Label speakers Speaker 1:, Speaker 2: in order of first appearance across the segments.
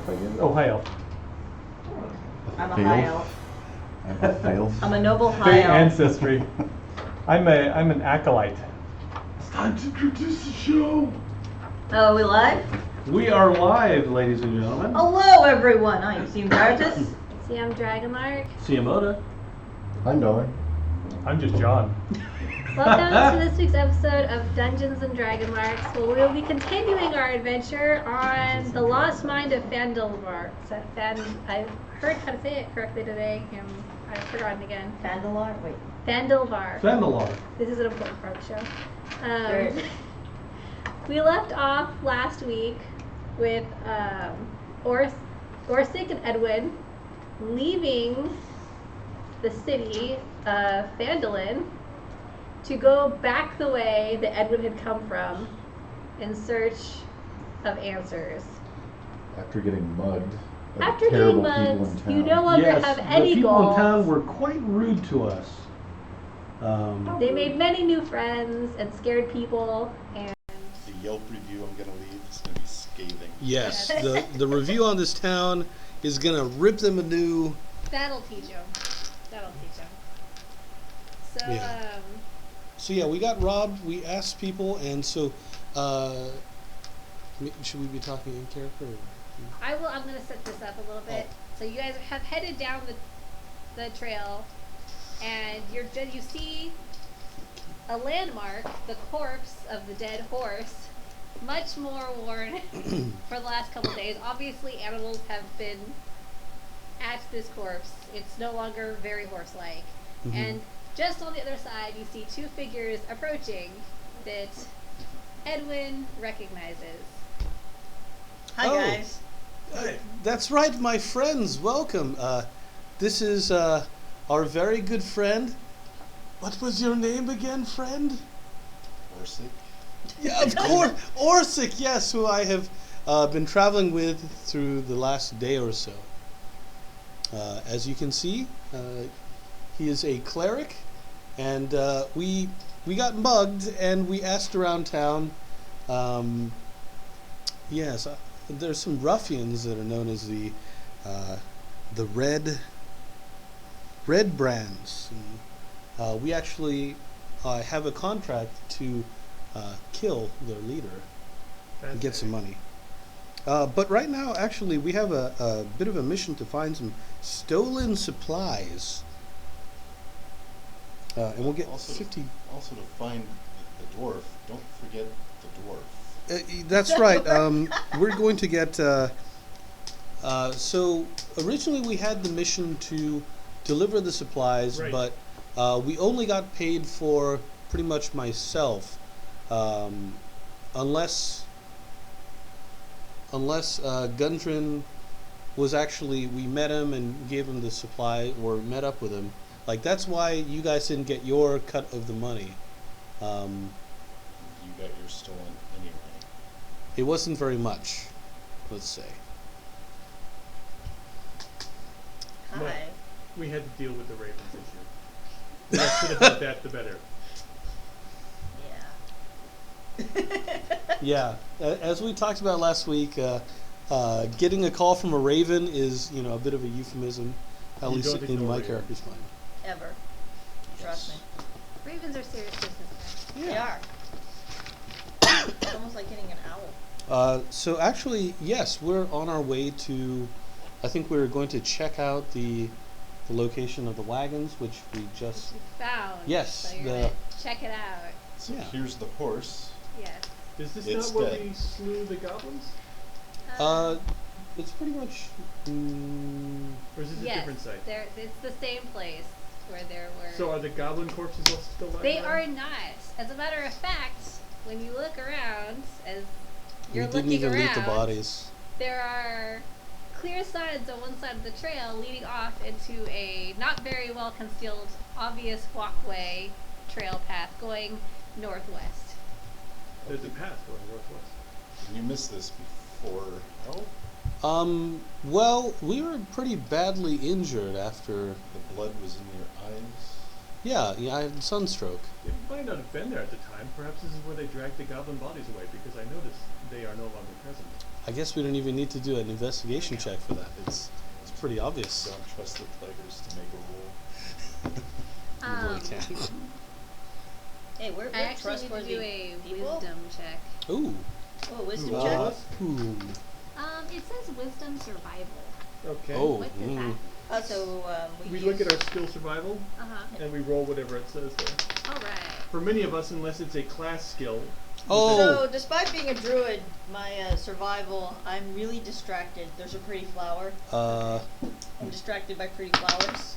Speaker 1: Ohio.
Speaker 2: I'm a high elf.
Speaker 3: I'm a fail.
Speaker 2: I'm a noble high
Speaker 1: Great
Speaker 2: elf.
Speaker 1: ancestry. I'm an acolyte.
Speaker 3: It's time to introduce the show.
Speaker 2: Oh, are we live?
Speaker 4: We are live, ladies and gentlemen.
Speaker 2: Hello, everyone. I'm CM Dragonlark.
Speaker 5: CM Dragonlark.
Speaker 4: CM
Speaker 3: I'm Noah.
Speaker 1: I'm just John.
Speaker 5: Welcome to this week's episode of Dungeons and Dragonlarks, where we will be continuing our adventure on the Lost Mind of Fandalvar. I've heard how to say it correctly today, and I've forgotten again.
Speaker 2: Fandalar? Wait.
Speaker 5: Fandalvar.
Speaker 4: Fandalvar.
Speaker 5: This is an important part of the show.
Speaker 2: Sure.
Speaker 5: We left off last week with Orsic and Edwin leaving the city of Phandalin to go back the way that Edwin had come from in search of answers.
Speaker 3: After getting mugged. by
Speaker 5: After
Speaker 3: the terrible
Speaker 5: getting
Speaker 3: people
Speaker 5: mugged,
Speaker 3: in town.
Speaker 5: you no longer have any
Speaker 4: the people
Speaker 5: goals.
Speaker 4: in town were quite rude to us.
Speaker 5: They made many new friends and scared people, and
Speaker 6: The Yelp review I'm going to leave is going to be scathing.
Speaker 7: Yes, the review on this town is gonna rip them a new.
Speaker 5: that'll teach them. That'll teach them. So,
Speaker 7: Yeah. So yeah, we got robbed. We asked people, and so should we be talking in character? Or?
Speaker 5: I'm going to set this up a little bit. So you guys have headed down the trail, and you see a landmark, the corpse of the dead horse, much more worn for the last couple of days. Obviously, animals have been at this corpse. It's no longer very horse-like.
Speaker 7: Mhm.
Speaker 5: And just on the other side, you see two figures approaching that Edwin recognizes.
Speaker 2: Hi,
Speaker 7: Oh.
Speaker 2: guys.
Speaker 7: That's right, my friends. Welcome. This is our very good friend. What was your name again, friend?
Speaker 6: Orsic.
Speaker 7: Yeah, of course, Orsic. Yes, who I have been traveling with through the last day or so. As you can see, he is a cleric, and we got mugged, and we asked around town. Yes, there's some ruffians that are known as the Red Brands. And, we actually have a contract to kill their leader and get some money. But right now, actually, we have a bit of a mission to find some stolen supplies. And we'll get
Speaker 6: Also
Speaker 7: 50...
Speaker 6: Also to find the dwarf, don't forget the dwarf.
Speaker 7: That's right. We're going to get... so, originally we had the mission to deliver the supplies,
Speaker 1: Right.
Speaker 7: but we only got paid for pretty much myself. Unless Gundren was actually... We met him and gave him the supply, or met up with him. Like, that's why you guys didn't get your cut of the money.
Speaker 6: You got yours stolen anyway.
Speaker 7: It wasn't very much, let's say.
Speaker 2: Hi.
Speaker 1: We had to deal with the Ravens issue. The less said about that, the better.
Speaker 2: Yeah.
Speaker 7: Yeah, as we talked about last week, getting a call from a raven is, a bit of a euphemism, at
Speaker 1: You
Speaker 7: least
Speaker 1: don't
Speaker 7: in
Speaker 1: ignore
Speaker 7: my
Speaker 1: ravens.
Speaker 7: character's mind.
Speaker 2: Ever. Trust me.
Speaker 5: Ravens are serious business.
Speaker 2: They are. It's almost like getting an owl.
Speaker 7: So actually, yes, we're on our way to. I think we're going to check out the location of the wagons, which we just.
Speaker 5: You found.
Speaker 7: Yes,
Speaker 5: So you're
Speaker 7: the-
Speaker 5: gonna check it out.
Speaker 6: So
Speaker 7: Yeah.
Speaker 6: here's the horse.
Speaker 5: Yes.
Speaker 1: Is this
Speaker 6: It's
Speaker 1: not where
Speaker 6: dead.
Speaker 1: we slew the goblins?
Speaker 7: It's pretty much.
Speaker 1: Or is this a
Speaker 5: yes,
Speaker 1: different site?
Speaker 5: it's the same place where there were.
Speaker 1: So are the goblin corpses also still lying
Speaker 5: They
Speaker 1: around?
Speaker 5: are not. As a matter of fact, when you look around, as
Speaker 7: We
Speaker 5: you're
Speaker 7: didn't
Speaker 5: looking
Speaker 7: even
Speaker 5: around,
Speaker 7: loot the bodies.
Speaker 5: there are clear signs on one side of the trail leading off into a not very well concealed, obvious walkway trail path going northwest.
Speaker 1: There's a path going northwest.
Speaker 6: You missed this before. Oh,
Speaker 7: Well, we were pretty badly injured after.
Speaker 6: the blood was in your eyes.
Speaker 7: Yeah, I had sunstroke.
Speaker 1: It might not have been there at the time. Perhaps this is where they dragged the goblin bodies away, because I noticed they are no longer present.
Speaker 7: I guess we don't even need to do an investigation check for that. It's pretty obvious.
Speaker 6: Don't trust the players to make a rule.
Speaker 7: You really can't.
Speaker 2: Hey, we're
Speaker 5: I actually need to
Speaker 2: trustworthy
Speaker 5: do a
Speaker 2: people.
Speaker 5: wisdom check.
Speaker 7: Ooh.
Speaker 2: Oh, wisdom
Speaker 1: Ooh.
Speaker 2: check.
Speaker 7: Ooh.
Speaker 5: It says wisdom survival.
Speaker 1: Okay.
Speaker 7: Oh.
Speaker 5: What does that?
Speaker 2: So
Speaker 1: We
Speaker 2: use,
Speaker 1: look at our skill survival,
Speaker 5: Uh-huh.
Speaker 1: and we roll whatever it says there.
Speaker 5: Alright.
Speaker 1: For many of us, unless it's a class skill.
Speaker 7: Oh.
Speaker 2: So, despite being a druid, my survival, I'm really distracted. There's a pretty flower. I'm distracted by pretty flowers.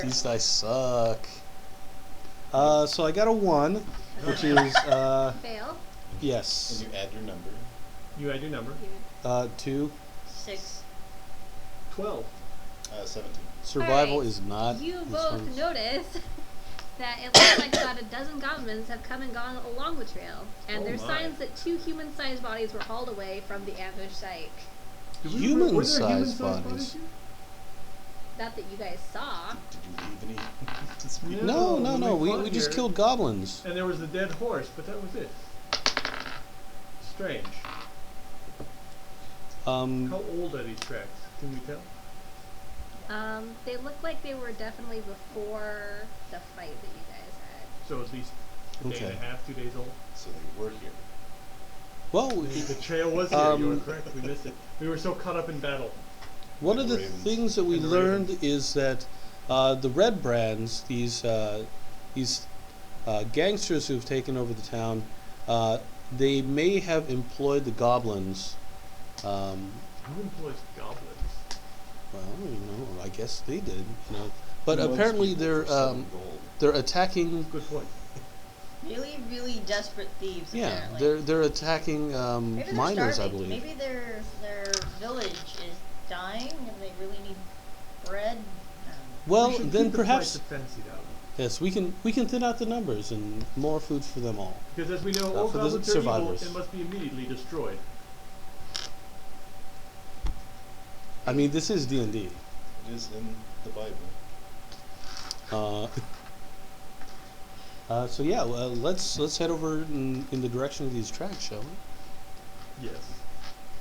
Speaker 7: These dice suck. So I got a 1, which is
Speaker 5: Fail.
Speaker 7: yes.
Speaker 6: And you add your number.
Speaker 1: You add your number.
Speaker 7: 2.
Speaker 2: 6.
Speaker 1: 12.
Speaker 6: 17.
Speaker 7: Survival
Speaker 5: Alright.
Speaker 7: is not.
Speaker 5: You
Speaker 7: this
Speaker 5: both
Speaker 7: one's-
Speaker 5: notice that it looks like about a dozen goblins have come and gone along the trail, and
Speaker 1: Oh
Speaker 5: there's
Speaker 1: my.
Speaker 5: signs that 2 human-sized bodies were hauled away from the ambush site.
Speaker 1: Did we-
Speaker 7: Human-sized
Speaker 1: were there human-sized
Speaker 7: bodies.
Speaker 1: here?
Speaker 5: Not that you guys saw.
Speaker 6: Did you leave any?
Speaker 7: No,
Speaker 1: when
Speaker 7: we
Speaker 1: fought
Speaker 7: just
Speaker 1: here,
Speaker 7: killed goblins.
Speaker 1: And there was the dead horse, but that was it. Strange. How old are these tracks? Can we tell?
Speaker 5: They look like they were definitely before the fight that you guys had.
Speaker 1: So at least a day
Speaker 7: Okay.
Speaker 1: and a half, 2 days old.
Speaker 6: So they were here.
Speaker 7: Well,
Speaker 1: The trail was here. You were correct. We missed it. We were so caught up in battle.
Speaker 7: one of the
Speaker 6: Ravens.
Speaker 7: things that we
Speaker 1: And the
Speaker 7: learned
Speaker 1: ravens.
Speaker 7: is that the Red Brands, these gangsters who've taken over the town, they may have employed the goblins.
Speaker 1: Who employs goblins?
Speaker 7: Well, I guess they did. But
Speaker 6: Most
Speaker 7: apparently
Speaker 6: people
Speaker 7: they're
Speaker 6: for selling gold.
Speaker 7: they're attacking.
Speaker 1: Good point.
Speaker 2: Really, really desperate thieves.
Speaker 7: Yeah,
Speaker 2: Apparently.
Speaker 7: they're attacking
Speaker 2: Maybe they're
Speaker 7: miners, I
Speaker 2: starving.
Speaker 7: believe.
Speaker 2: Maybe their village is dying and they really need bread.
Speaker 7: Well,
Speaker 1: We should
Speaker 7: then
Speaker 1: keep the price
Speaker 7: perhaps
Speaker 1: of fancy down.
Speaker 7: yes, we can thin out the numbers and more food for them all.
Speaker 1: Because as we know, all
Speaker 7: for the
Speaker 1: goblins are evil
Speaker 7: survivors.
Speaker 1: and must be immediately destroyed.
Speaker 7: I mean, this is D&D.
Speaker 6: It is in the Bible.
Speaker 7: So yeah, well, let's head over in the direction of these tracks, shall we?
Speaker 1: Yes.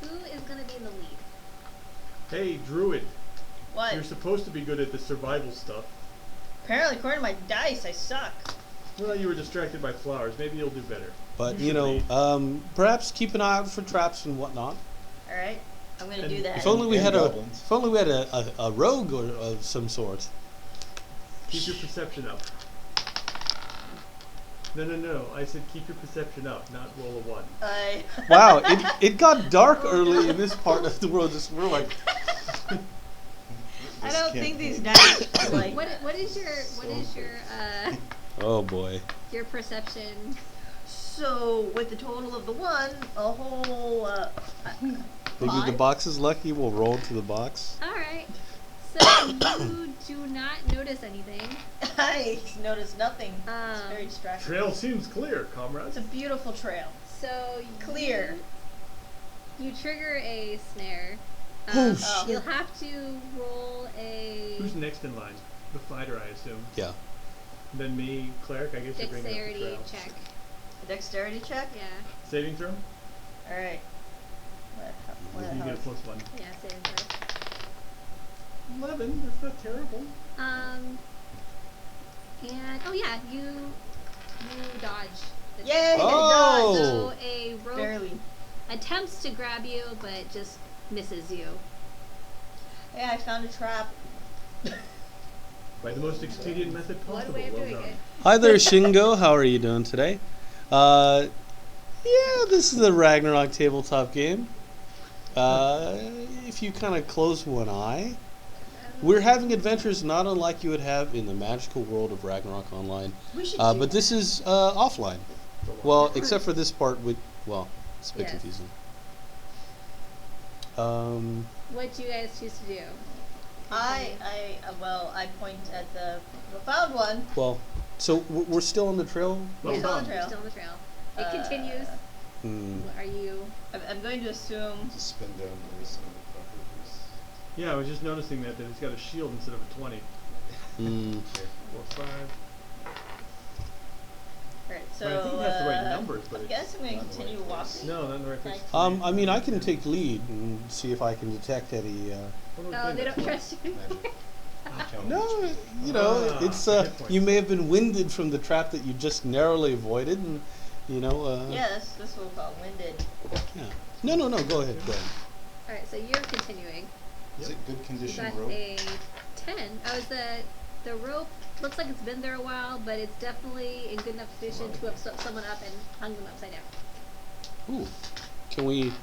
Speaker 5: Who is going to be in the lead?
Speaker 1: Hey, Druid.
Speaker 2: What?
Speaker 1: You're supposed to be good at the survival stuff.
Speaker 2: Apparently, according to my dice, I suck.
Speaker 1: Well, you were distracted by flowers. Maybe you'll do better.
Speaker 7: But
Speaker 1: You should lead.
Speaker 7: perhaps keep an eye out for traps and whatnot.
Speaker 2: All right, I'm gonna
Speaker 1: And
Speaker 2: do that.
Speaker 7: If only we
Speaker 6: And
Speaker 7: had
Speaker 6: goblins.
Speaker 7: a rogue or of some sort.
Speaker 1: Keep your perception up. No. I said keep your perception up, not roll a 1.
Speaker 2: I
Speaker 7: Wow, it got dark early in this part of the world. We're like,
Speaker 2: I
Speaker 6: This
Speaker 2: don't
Speaker 6: can't
Speaker 2: think these
Speaker 6: be.
Speaker 2: dice are like.
Speaker 5: What is
Speaker 7: oh boy.
Speaker 5: your perception?
Speaker 2: So with the total of the 1, a whole.
Speaker 7: Maybe the
Speaker 2: 5?
Speaker 7: box is lucky. We'll roll to the box.
Speaker 5: Alright. So you do not notice anything.
Speaker 2: I noticed nothing. It's very
Speaker 5: Um,
Speaker 2: distracting.
Speaker 1: Trail seems clear, comrades.
Speaker 2: It's a beautiful trail.
Speaker 5: So
Speaker 2: Clear.
Speaker 5: You trigger a snare.
Speaker 7: Oh,
Speaker 2: shit.
Speaker 5: You'll have to roll a
Speaker 1: Who's next in line? The fighter, I assume.
Speaker 7: Yeah.
Speaker 1: Then me, cleric. I guess you're bringing up the
Speaker 5: dexterity
Speaker 1: trail.
Speaker 5: check.
Speaker 2: A dexterity check.
Speaker 5: Yeah.
Speaker 1: Saving throw.
Speaker 2: All right. What the
Speaker 1: You
Speaker 2: hell?
Speaker 1: get a +1.
Speaker 5: Yeah, saving throw.
Speaker 1: 11. That's not terrible.
Speaker 5: And oh yeah, you dodge. the
Speaker 2: Yay!
Speaker 5: attack.
Speaker 7: Oh!
Speaker 5: So a rope
Speaker 2: Barely.
Speaker 5: attempts to grab you, but just misses you.
Speaker 2: Hey, I found a trap.
Speaker 1: By the most expedient method
Speaker 5: One
Speaker 1: possible.
Speaker 5: way of
Speaker 1: Well
Speaker 5: doing
Speaker 1: done.
Speaker 5: it.
Speaker 7: Hi there, Shingo. How are you doing today? Yeah, this is the Ragnarok tabletop game. If you kind of close one eye, we're having adventures not unlike you would have in the magical world of Ragnarok Online.
Speaker 2: We should.
Speaker 7: But this is offline. Well, except for this part with, well, it's a bit
Speaker 5: Yes.
Speaker 7: confusing.
Speaker 5: What do you guys choose to do?
Speaker 2: I point at the found one.
Speaker 7: Well, so we're still on the trail?
Speaker 1: Well
Speaker 2: Still on
Speaker 1: done.
Speaker 2: the trail.
Speaker 5: Still on the trail. It
Speaker 2: Uh,
Speaker 5: continues.
Speaker 7: Hmm.
Speaker 5: Are you?
Speaker 2: I'm going to assume.
Speaker 6: To spin down the list on the properties.
Speaker 1: Yeah, I was just noticing that it's got a shield instead of a 20.
Speaker 7: Hmm.
Speaker 1: 4, 5.
Speaker 2: So,
Speaker 1: But I think it has the right numbers, but
Speaker 2: I
Speaker 1: it's
Speaker 2: guess I'm going to
Speaker 6: not in the
Speaker 2: continue
Speaker 6: right place.
Speaker 2: walking.
Speaker 1: No, not in the right place.
Speaker 7: I mean, I can take lead and see if I can detect any.
Speaker 1: What
Speaker 5: No, they don't trust you.
Speaker 6: Magic. Count
Speaker 7: No,
Speaker 6: HP.
Speaker 7: you know,
Speaker 1: Ah,
Speaker 7: it's
Speaker 1: good point.
Speaker 7: you may have been winded from the trap that you just narrowly avoided, and you know.
Speaker 2: Yes, this will call winded.
Speaker 7: Yeah. No, go ahead.
Speaker 5: Alright, so you're continuing.
Speaker 6: Is it good
Speaker 5: You
Speaker 6: condition
Speaker 5: got
Speaker 6: rope?
Speaker 5: a 10. Oh, the rope looks like it's been there a while, but it's definitely in good enough condition to have swept someone up and hung them upside down.
Speaker 7: Ooh, can we?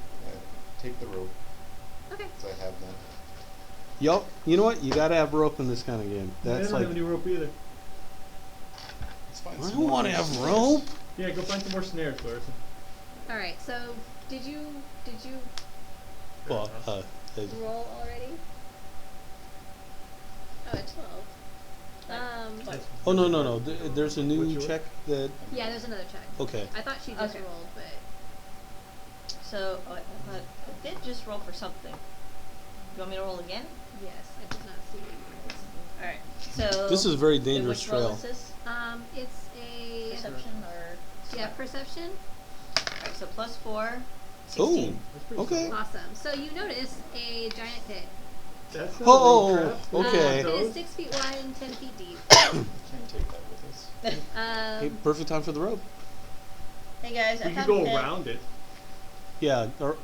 Speaker 6: Take the rope,
Speaker 5: Okay.
Speaker 6: because I have that.
Speaker 7: Yup. You know what? You gotta have rope in this kind of game.
Speaker 1: I
Speaker 7: That's
Speaker 1: don't
Speaker 7: like.
Speaker 1: have any rope either.
Speaker 6: Let's find
Speaker 7: I
Speaker 6: some
Speaker 7: don't
Speaker 6: more
Speaker 7: want to have
Speaker 6: snares.
Speaker 7: rope.
Speaker 1: Yeah, go find some more snares, Larissa.
Speaker 5: Alright, so did you
Speaker 7: Well,
Speaker 5: roll already? Oh, at 12.
Speaker 1: That's-
Speaker 7: oh no. There's a new
Speaker 1: What's yours?
Speaker 7: check that.
Speaker 5: Yeah, there's another check.
Speaker 7: Okay.
Speaker 5: I thought she just
Speaker 2: Okay.
Speaker 5: rolled, but
Speaker 2: So, I thought I did just roll for something. You want me to roll again?
Speaker 5: yes, I did not see it.
Speaker 2: Alright. So
Speaker 7: This is a very
Speaker 2: and
Speaker 7: dangerous
Speaker 2: which roll
Speaker 7: trail.
Speaker 2: is this?
Speaker 5: It's a
Speaker 2: Perception or
Speaker 5: yeah, perception.
Speaker 2: Alright, so plus 4.
Speaker 7: Oh,
Speaker 2: 16.
Speaker 1: That's pretty
Speaker 7: okay.
Speaker 1: solid.
Speaker 5: Awesome. So you notice a giant pit.
Speaker 1: That's not
Speaker 7: Oh,
Speaker 1: a rope trap.
Speaker 7: okay.
Speaker 5: It
Speaker 1: Those-
Speaker 5: is 6 feet wide and 10 feet deep.
Speaker 6: Can't take that with us.
Speaker 7: Hey, perfect time for the rope.
Speaker 2: Hey guys, I
Speaker 1: We could
Speaker 2: found
Speaker 1: go
Speaker 2: a pit.
Speaker 1: around it.
Speaker 7: Yeah. Or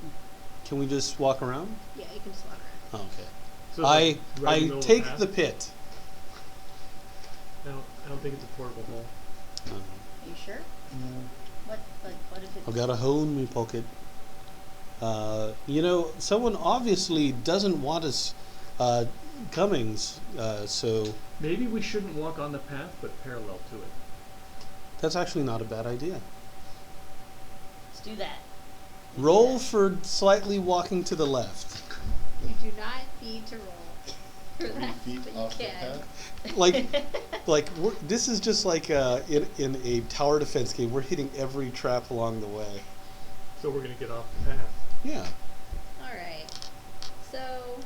Speaker 7: can we just walk around?
Speaker 5: Yeah, you can just walk around.
Speaker 7: Oh, okay.
Speaker 1: So it's like right in the middle of
Speaker 7: take
Speaker 1: path.
Speaker 7: the pit.
Speaker 1: I don't think it's a portable hole.
Speaker 2: Are you sure? What if it's
Speaker 7: I've got a hole in my pocket. You know, someone obviously doesn't want us coming, so
Speaker 1: Maybe we shouldn't walk on the path, but parallel to it.
Speaker 7: that's actually not a bad idea.
Speaker 2: Let's do that.
Speaker 7: Roll for slightly walking to the left.
Speaker 5: You do not need to roll for
Speaker 6: 3
Speaker 5: that,
Speaker 6: feet
Speaker 5: but you
Speaker 6: off the
Speaker 5: can.
Speaker 6: path.
Speaker 7: This is just like in a tower defense game. We're hitting every trap along the way.
Speaker 1: So we're gonna get off the path.
Speaker 7: Yeah.
Speaker 5: Alright. So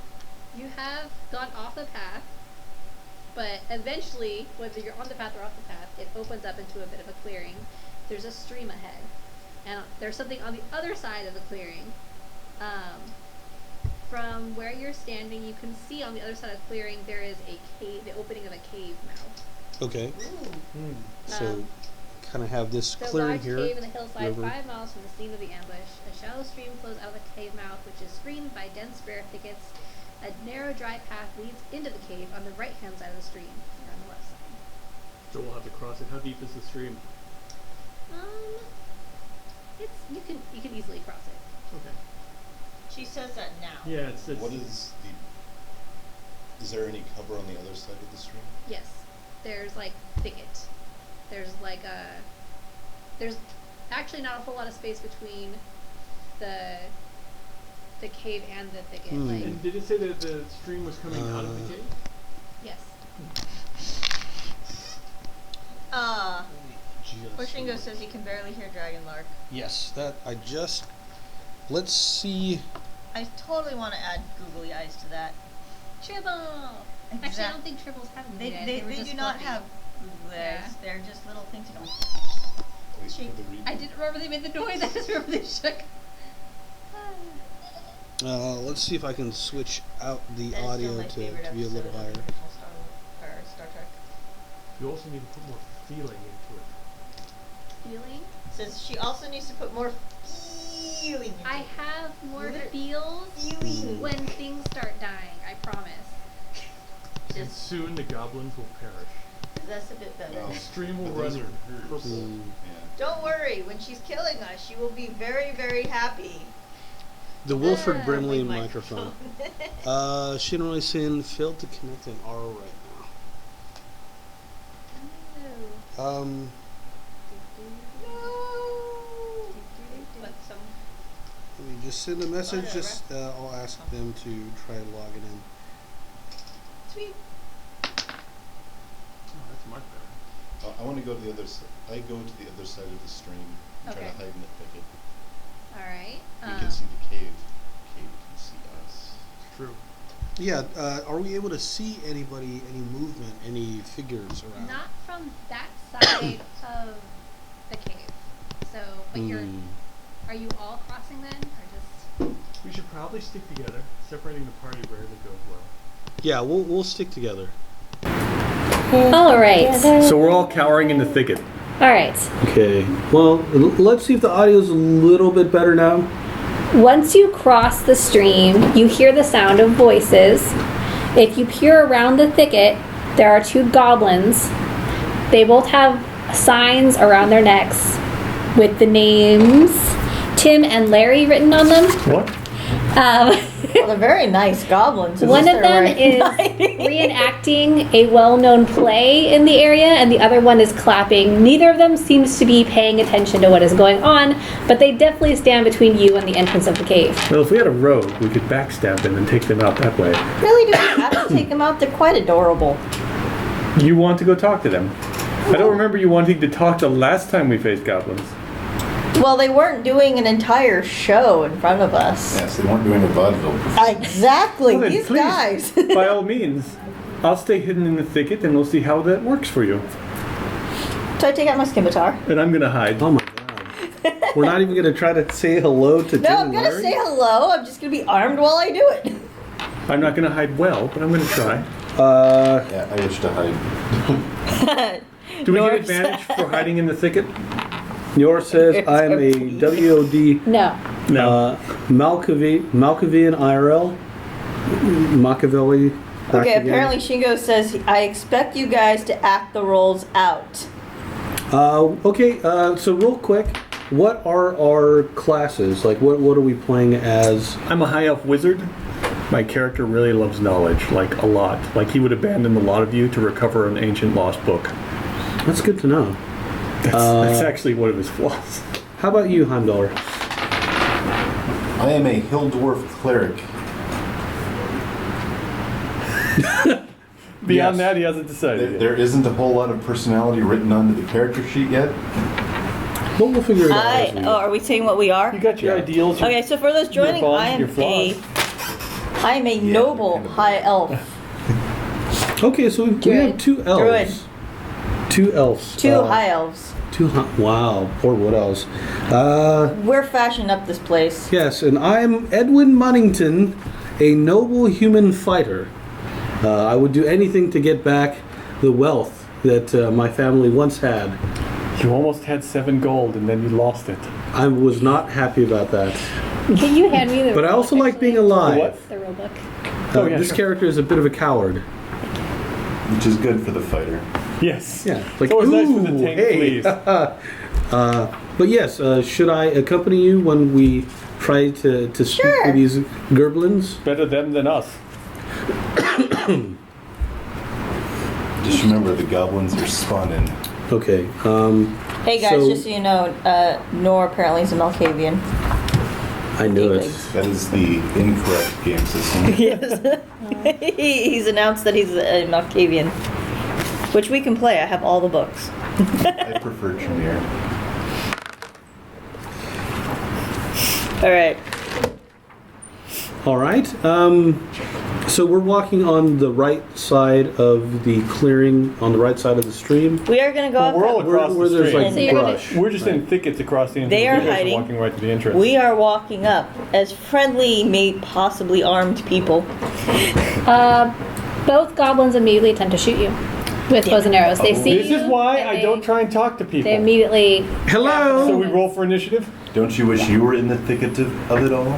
Speaker 5: you have gone off the path, but eventually, whether you're on the path or off the path, it opens up into a bit of a clearing. There's a stream ahead. And there's something on the other side of the clearing. From where you're standing, you can see on the other side of the clearing there is a cave, the opening of a cave mouth.
Speaker 7: Okay.
Speaker 1: Hmm.
Speaker 7: So kind of have this
Speaker 5: The
Speaker 7: clearing
Speaker 5: large
Speaker 7: here.
Speaker 5: cave in the hillside,
Speaker 7: river.
Speaker 5: 5 miles from the scene of the ambush. A shallow stream flows out of the cave mouth, which is screened by dense bear thickets. A narrow, dry path leads into the cave on the right-hand side of the stream, or on the left side.
Speaker 1: So we'll have to cross it. How deep is the stream?
Speaker 5: It's you can easily cross it.
Speaker 1: Okay.
Speaker 2: She says that now.
Speaker 1: Yeah, it's
Speaker 6: What is the... Is there any cover on the other side of the stream?
Speaker 5: Yes, there's like thicket. There's like there's actually not a whole lot of space between the cave and the thicket.
Speaker 7: Hmm.
Speaker 5: Like
Speaker 1: And did it say that the stream was coming out of the cave?
Speaker 5: yes.
Speaker 2: Bushingo says he can barely hear Dragonlark.
Speaker 7: Yes, that I just. Let's see.
Speaker 2: I totally want to add googly eyes to that.
Speaker 5: Tribble. Actually, I
Speaker 2: Exact-
Speaker 5: don't think tribbles have
Speaker 2: They,
Speaker 5: them yet.
Speaker 2: they,
Speaker 5: were
Speaker 2: they
Speaker 5: just
Speaker 2: do not
Speaker 5: fluffy.
Speaker 2: have googly
Speaker 5: Yeah.
Speaker 2: eyes. They're just little things you go.
Speaker 6: Wait
Speaker 2: She-
Speaker 6: for the reboot.
Speaker 5: I didn't remember they made the noise. I just remember they shook.
Speaker 7: Let's see if I can switch out the
Speaker 2: That is still
Speaker 7: audio
Speaker 2: my
Speaker 7: to
Speaker 2: favorite
Speaker 7: be a little
Speaker 2: episode of
Speaker 7: higher.
Speaker 2: the original Star Trek.
Speaker 1: You also need to put more feeling into it.
Speaker 5: Feeling.
Speaker 2: Says she also needs to put more feeling. into
Speaker 5: I
Speaker 2: it.
Speaker 5: have more
Speaker 2: Lit-
Speaker 5: feels
Speaker 2: feeling.
Speaker 5: when things start dying. I promise.
Speaker 1: And
Speaker 2: Just
Speaker 1: soon the goblins will perish.
Speaker 2: that's a bit better.
Speaker 6: Well,
Speaker 1: The stream will
Speaker 6: but those
Speaker 1: run
Speaker 6: are hers.
Speaker 1: purple.
Speaker 7: Hmm.
Speaker 6: Yeah.
Speaker 2: Don't worry. When she's killing us, she will be very, very happy.
Speaker 7: The Wilford
Speaker 5: Ah,
Speaker 7: Brimley
Speaker 2: With
Speaker 7: microphone. Shinra Sin failed to connect an R right
Speaker 5: Oh.
Speaker 7: now.
Speaker 2: No. But some.
Speaker 7: Let me just send a message.
Speaker 2: Whatever.
Speaker 7: Just I'll ask them to try logging in.
Speaker 2: Sweet.
Speaker 1: Oh, that's much better.
Speaker 6: I want to go to the other side. I go to the other side of the stream and try
Speaker 5: Okay.
Speaker 6: to hide in the thicket.
Speaker 5: All right.
Speaker 6: We can see the cave. Cave can see us.
Speaker 1: It's true.
Speaker 7: Yeah. Are we able to see anybody, any movement, any figures around?
Speaker 5: Not from that side of the cave. So, but are you all crossing then, or just?
Speaker 1: We should probably stick together. Separating the party rarely goes well.
Speaker 7: Yeah, we'll stick together.
Speaker 8: All right.
Speaker 1: So we're all cowering in the thicket.
Speaker 8: All right.
Speaker 7: Okay. Well, let's see if the audio's a little bit better now.
Speaker 8: Once you cross the stream, you hear the sound of voices. If you peer around the thicket, there are 2 goblins. They both have signs around their necks with the names Tim and Larry written on them.
Speaker 1: What?
Speaker 2: Well, they're very nice goblins.
Speaker 8: One of them is reenacting a well-known play in the area, and the other one is clapping. Neither of them seems to be paying attention to what is going on, but they definitely stand between you and the entrance of the cave.
Speaker 1: Well, if we had a rogue, we could backstab them and take them out that way.
Speaker 2: Really, do we have to take them out? They're quite adorable.
Speaker 1: You want to go talk to them? I don't remember you wanting to talk the last time we faced goblins.
Speaker 2: Well, they weren't doing an entire show in front of us.
Speaker 3: Yes, they weren't doing a vaudeville.
Speaker 2: Exactly,
Speaker 1: Well, then,
Speaker 2: these
Speaker 1: please,
Speaker 2: guys.
Speaker 1: by all means, I'll stay hidden in the thicket and we'll see how that works for you.
Speaker 2: So I take out my scimitar.
Speaker 1: And I'm gonna hide.
Speaker 7: Oh my god. We're not even gonna try to say hello to Tim
Speaker 2: No, I'm
Speaker 7: and
Speaker 2: gonna
Speaker 7: Larry?
Speaker 2: say hello. I'm just gonna be armed while I do it.
Speaker 1: I'm not gonna hide well, but I'm gonna try.
Speaker 3: Yeah, I wish to hide.
Speaker 1: Do we get
Speaker 2: North
Speaker 1: advantage for hiding in the thicket?
Speaker 7: Yours says I'm a WOD
Speaker 8: No.
Speaker 1: No.
Speaker 7: Malkavian IRL. Machiavelli. back
Speaker 2: Okay,
Speaker 7: again.
Speaker 2: apparently Shingo says, I expect you guys to act the roles out.
Speaker 7: Okay, so real quick, what are our classes? Like, what are we playing as?
Speaker 1: I'm a high elf wizard. My character really loves knowledge, like a lot. Like he would abandon a lot of you to recover an ancient lost book.
Speaker 7: That's good to know.
Speaker 1: That's actually one of his flaws.
Speaker 7: How about you, Heimdallr?
Speaker 3: I am a hill dwarf cleric.
Speaker 1: Beyond
Speaker 7: Yes.
Speaker 1: that, he hasn't decided yet.
Speaker 3: There isn't a whole lot of personality written onto the character sheet yet.
Speaker 7: But we'll figure it out. as we go.
Speaker 2: Are we saying what we are?
Speaker 1: You got your
Speaker 3: Yeah.
Speaker 1: ideals. your-
Speaker 2: Okay, so for those joining,
Speaker 1: flaws,
Speaker 2: I
Speaker 1: your
Speaker 2: am
Speaker 1: flaws.
Speaker 2: a noble
Speaker 3: kind of
Speaker 2: high elf.
Speaker 7: Okay, so we
Speaker 2: Druid.
Speaker 7: have 2 elves.
Speaker 2: Druid.
Speaker 7: 2 elves.
Speaker 2: 2 high elves.
Speaker 7: 2 wow, poor wood elves.
Speaker 2: We're fashioning up this place.
Speaker 7: Yes, and I'm Edwin Munnington, a noble human fighter. I would do anything to get back the wealth that my family once had.
Speaker 1: You almost had 7 gold and then you lost it.
Speaker 7: I was not happy about that.
Speaker 8: Can you hand me the
Speaker 7: But I
Speaker 8: rule
Speaker 7: also
Speaker 8: book,
Speaker 7: like being
Speaker 8: actually?
Speaker 7: alive.
Speaker 1: What?
Speaker 8: The rule book.
Speaker 1: Oh, yeah,
Speaker 7: This
Speaker 1: sure.
Speaker 7: character is a bit of a coward.
Speaker 3: Which is good for the fighter.
Speaker 1: Yes.
Speaker 7: Yeah, like,
Speaker 1: It's always nice when the
Speaker 7: ooh,
Speaker 1: tank
Speaker 7: hey.
Speaker 1: leaves.
Speaker 7: But yes, should I accompany you when we try to speak
Speaker 2: Sure.
Speaker 7: to these gerblins?
Speaker 1: Better them than us.
Speaker 3: Just remember, the goblins are spawning.
Speaker 7: Okay.
Speaker 2: Hey guys,
Speaker 7: So-
Speaker 2: just so you know, Nor apparently is a Malkavian.
Speaker 7: I knew it.
Speaker 3: That is the incorrect game system.
Speaker 2: Yes. He's announced that he's a Malkavian. Which we can play. I have all the books.
Speaker 3: I prefer Tremere.
Speaker 2: Alright.
Speaker 7: All right. So we're walking on the right side of the clearing, on the right side of the stream.
Speaker 2: We are gonna go
Speaker 1: Well,
Speaker 2: up.
Speaker 1: we're all across
Speaker 7: Where
Speaker 1: the
Speaker 7: there's
Speaker 1: stream.
Speaker 7: like
Speaker 2: So you're gonna-
Speaker 7: brush.
Speaker 1: We're just in thickets across the entrance.
Speaker 2: They are
Speaker 1: You guys
Speaker 2: hiding.
Speaker 1: walking right to the entrance.
Speaker 2: We are walking up as friendly, possibly armed people.
Speaker 8: Both goblins immediately attempt to shoot you with bows and arrows. They see
Speaker 1: This
Speaker 8: you.
Speaker 1: is why
Speaker 8: and
Speaker 1: I don't try and talk to people.
Speaker 8: They immediately.
Speaker 7: Hello.
Speaker 1: So we roll for initiative?
Speaker 3: Don't you wish you were in the thicket of it all?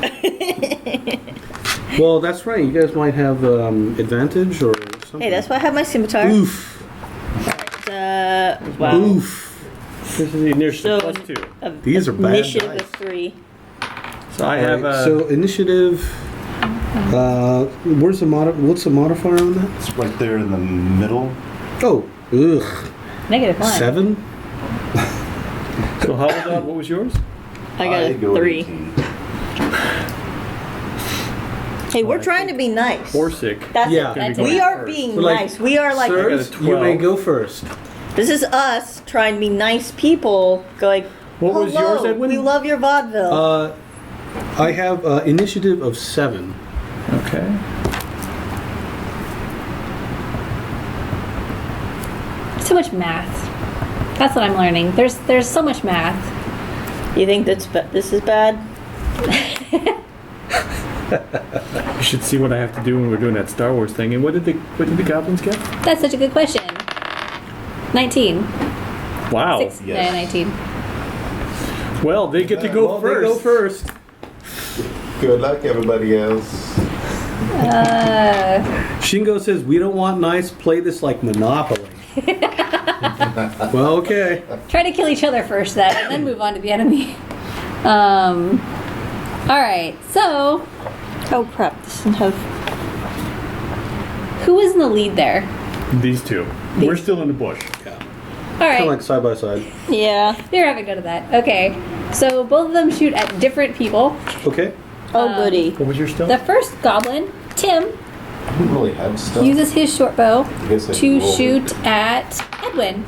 Speaker 7: Well, that's right. You guys might have advantage or something.
Speaker 2: Hey, that's why I have my scimitar.
Speaker 7: Oof.
Speaker 2: Wow.
Speaker 7: Oof.
Speaker 1: This is the initiative
Speaker 2: So,
Speaker 1: plus 2.
Speaker 7: These are bad
Speaker 2: Initiative
Speaker 7: dice.
Speaker 2: of 3.
Speaker 1: So I have
Speaker 7: Alright, so initiative. What's the modifier on that?
Speaker 3: It's right there in the middle.
Speaker 7: Oh, ugh.
Speaker 2: -1.
Speaker 7: 7.
Speaker 1: So how was that? What was yours?
Speaker 2: I got a
Speaker 3: go
Speaker 2: 3.
Speaker 3: 18.
Speaker 2: Hey, we're trying to be nice.
Speaker 1: Or sick.
Speaker 2: That's
Speaker 7: Yeah.
Speaker 2: it.
Speaker 8: That's
Speaker 2: We
Speaker 8: it.
Speaker 2: are being
Speaker 7: So, like,
Speaker 2: nice. We are like,
Speaker 7: Sirs,
Speaker 1: I got a
Speaker 7: you may
Speaker 1: 12.
Speaker 7: go first.
Speaker 2: this is us trying to be nice people going,
Speaker 1: What was yours,
Speaker 2: "Hello,
Speaker 1: Edwin?
Speaker 2: we love your vaudeville."
Speaker 7: I have initiative of 7.
Speaker 1: Okay.
Speaker 8: So much math. That's what I'm learning. There's so much math.
Speaker 9: You think this is bad?
Speaker 1: You should see what I have to do when we're doing that Star Wars thing. And what did the goblins get?
Speaker 8: That's such a good question. 19.
Speaker 1: Wow.
Speaker 8: Six,
Speaker 3: yes.
Speaker 8: 19.
Speaker 1: Well, they get to go
Speaker 7: Well,
Speaker 1: first.
Speaker 7: they go first.
Speaker 3: Good luck, everybody else.
Speaker 7: Shingo says, we don't want nice, play this like Monopoly. Well, okay.
Speaker 8: Try to kill each other first then, and then move on to the enemy. Alright, so
Speaker 9: Oh crap! This doesn't have.
Speaker 8: who was in the lead there?
Speaker 1: These two. We're still in the bush.
Speaker 8: Alright,
Speaker 7: Kind of like side by side.
Speaker 9: Yeah.
Speaker 8: you're having go to that. Okay, so both of them shoot at different people.
Speaker 7: Okay.
Speaker 9: Oh goody.
Speaker 1: What was your stealth?
Speaker 8: The first goblin, Tim,
Speaker 3: I don't really have stuff.
Speaker 8: uses his short bow
Speaker 3: I guess I
Speaker 8: to
Speaker 3: can roll
Speaker 8: shoot
Speaker 3: with
Speaker 8: at Edwin